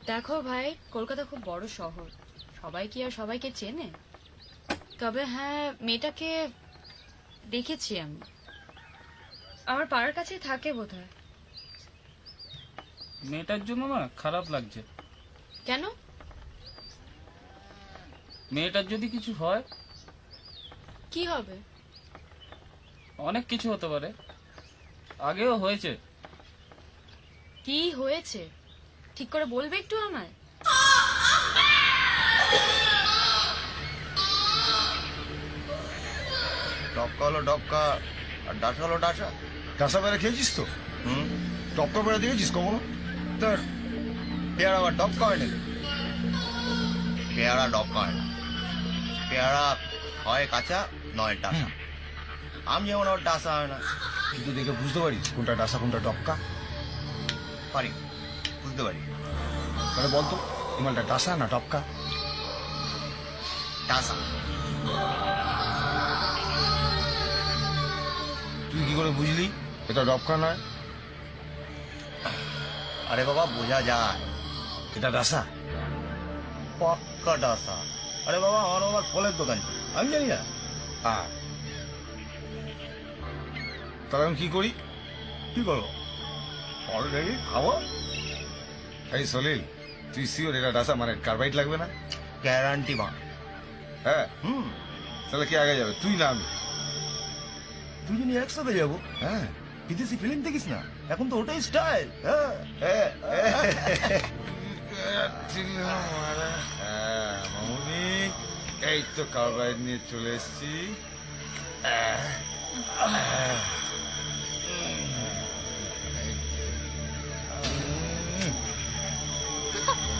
দেখো ভাই, কলকাতা খুব বড় শহর, সবাই কি আর সবাইকে চেনে? তবে হ্যাঁ, মেয়েটাকে দেখেছি আমি। আমার পাড়ার কাছেই থাকে বোধহয়। মেয়েটার জন্য না খারাপ লাগছে। কেন? মেয়েটার যদি কিছু হয়? কি হবে? অনেক কিছু হতে পারে, আগেও হয়েছে। কি হয়েছে ঠিক করে বলবে একটু আমায়? ডবকা হলো ডবকা, আর ডাসা হলো ডাসা। ডাসা বেড়া খেয়েছিস তো? ডবকা বেড়া দিয়েছিস কখনো? তোর পেয়ারা আবার ডবকা হয় নাকি? পেয়ারা ডবকা হয় না। পেয়ারা হয় কাঁচা নয় ডাসা। আমি যেমন ওর ডাসা হয় না, কিন্তু দেখে বুঝতে পারিস কোনটা ডাসা কোনটা টপকা? পারি, বুঝতে পারি। তাহলে বলতো এই মালটা ডাসা না টপকা? ডাসা। তুই কি করে বুঝলি এটা টপকা নয়? আরে বাবা বোঝা যায় এটা ডাসা। পাক্কা ডাসা। আরে বাবা আমার বাবার ফলের দোকান ছিল, আমি জানি না। হ্যাঁ, তাহলে আমি কি করি? কি করো? ফল দেখি খাবো। এই সলিল, তুই শিওর এটা ডাসা মানে কার্বাইড লাগবে না? গ্যারান্টি মা। হ্যাঁ, তাহলে কে আগে যাবে, তুই না আমি? দুজনে একসাথে যাবো। হ্যাঁ, বিদেশি ফিল্ম দেখিস না, এখন তো ওটাই স্টাইল। মামুনি এই তো কার্বাইড নিয়ে চলে এসছি।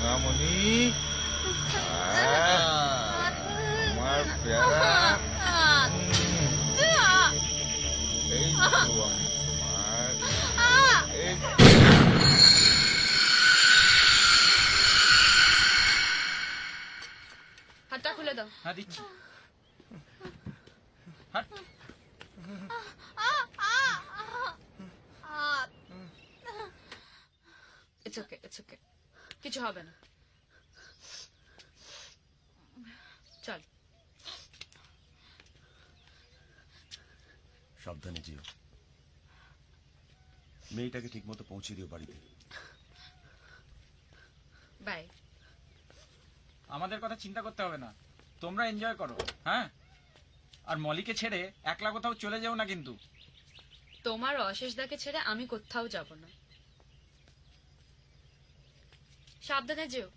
মামুনি আমার পেয়ারা, এই তো আমার, এই হাতটা খুলে দাও। হ্যাঁ দিচ্ছি। হাট। ইটস ওকে, ইটস ওকে, কিছু হবে না। চল। সাবধানে যেও, মেয়েটাকে ঠিক মতো পৌঁছে দিও বাড়িতে। বাই। আমাদের কথা চিন্তা করতে হবে না, তোমরা এনজয় করো। হ্যাঁ, আর মলিকে ছেড়ে একলা কোথাও চলে যাও না কিন্তু। তোমার অশেষ দাকে ছেড়ে আমি কোথাও যাব না। সাবধানে যেও।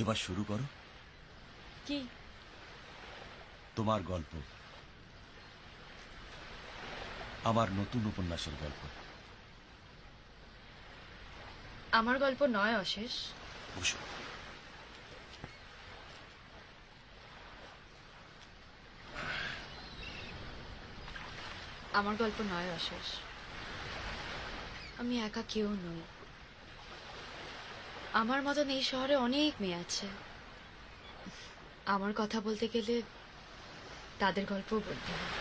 এবার শুরু করো কি? তোমার গল্প, আমার নতুন উপন্যাসের গল্প। আমার গল্প নয় অশেষ। বসো। আমার গল্প নয় অশেষ। আমি একা কেউ নই। আমার মতন এই শহরে অনেক মেয়ে আছে। আমার কথা বলতে গেলে তাদের গল্পও বলতে হয়।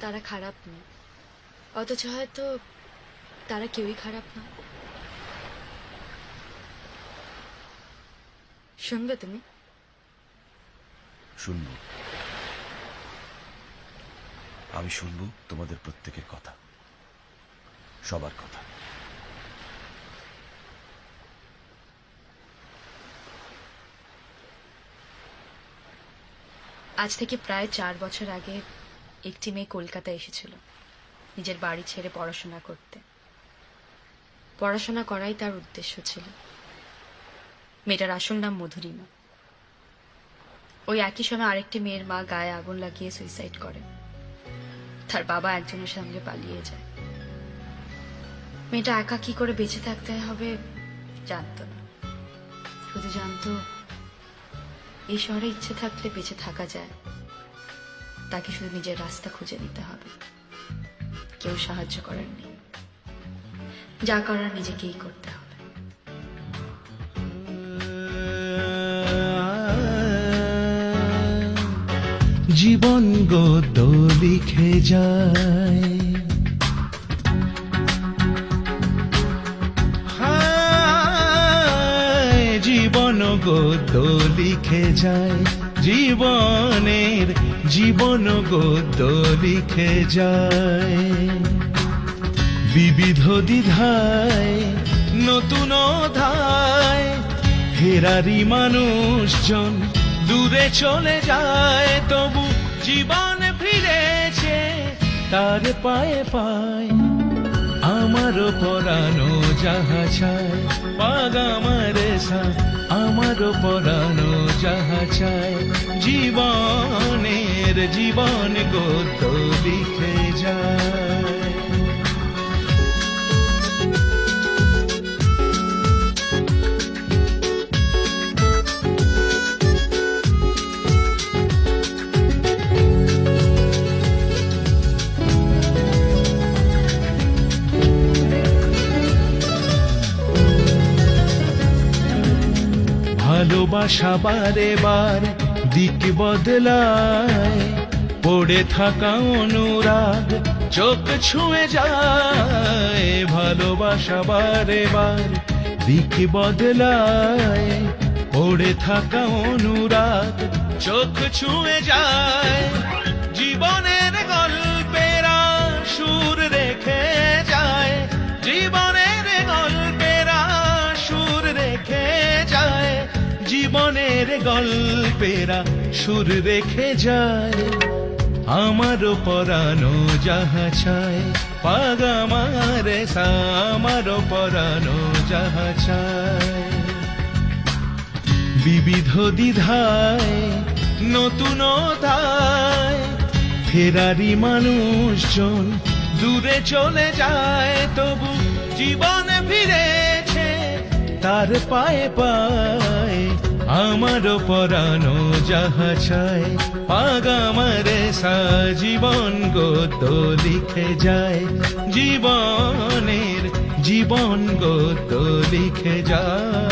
তারা খারাপ না, অথচ হয়তো তারা কেউই খারাপ না। শুনবে তুমি? শুনবো, আমি শুনবো তোমাদের প্রত্যেকের কথা, সবার কথা। আজ থেকে প্রায় 4 বছর আগে একটি মেয়ে কলকাতা এসেছিল নিজের বাড়ি ছেড়ে পড়াশোনা করতে। পড়াশোনা করাই তার উদ্দেশ্য ছিল। মেয়েটার আসল নাম মধুরিমা। ওই একই সময় আরেকটি মেয়ের মা গায়ে আগুন লাগিয়ে সুইসাইড করে। তার বাবা একজনের সঙ্গে পালিয়ে যায়। মেয়েটা একা কি করে বেঁচে থাকতে হবে জানতো না, শুধু জানতো এই শহরে ইচ্ছে থাকলে বেঁচে থাকা যায়, তাকে শুধু নিজের রাস্তা খুঁজে নিতে হবে। কেউ সাহায্য করার নেই, যা করার নিজেকেই করতে হবে। জীবন গদ্য লিখে যায়, জীবন গদ্য লিখে যায়, জীবন গদ্য লিখে যায়। বিবিধ দ্বিধায় নতুন অধ্যায়, ফেরারি মানুষজন দূরে চলে যায়, তবু জীবন ফিরেছে তার পায়ে পায়। আমারও পরানো যাহা চায় পাগামারে সা আমারও পরানো যাহা চায় জীবনের জীবন গদ্য লিখে যায় ভালোবাসা বারে বার দিক বদলায় পড়ে থাকা অনুরাগ চোখ ছুঁয়ে যায় ভালোবাসা বারে বার দিক বদলায় পড়ে থাকা অনুরাগ চোখ ছুঁয়ে যায় জীবনের গল্পের সুর রেখে যায় জীবনের গল্পের সুর রেখে যায় জীবনের গল্পেরা সুর রেখে যায় আমারও পরানো যাহা চায় পাগামারে সা আমারও পরানো যাহা চায় বিবিধ দ্বিধায় নতুন অধ্যায় ফেরারি মানুষজন দূরে চলে যায় তবু জীবনে ফিরেছে তার পায়ে পায়ে আমারও পরানো যাহা চায় পাগামারে সা জীবন গদ্য লিখে যায় জীবনের জীবন গদ্য লিখে যায়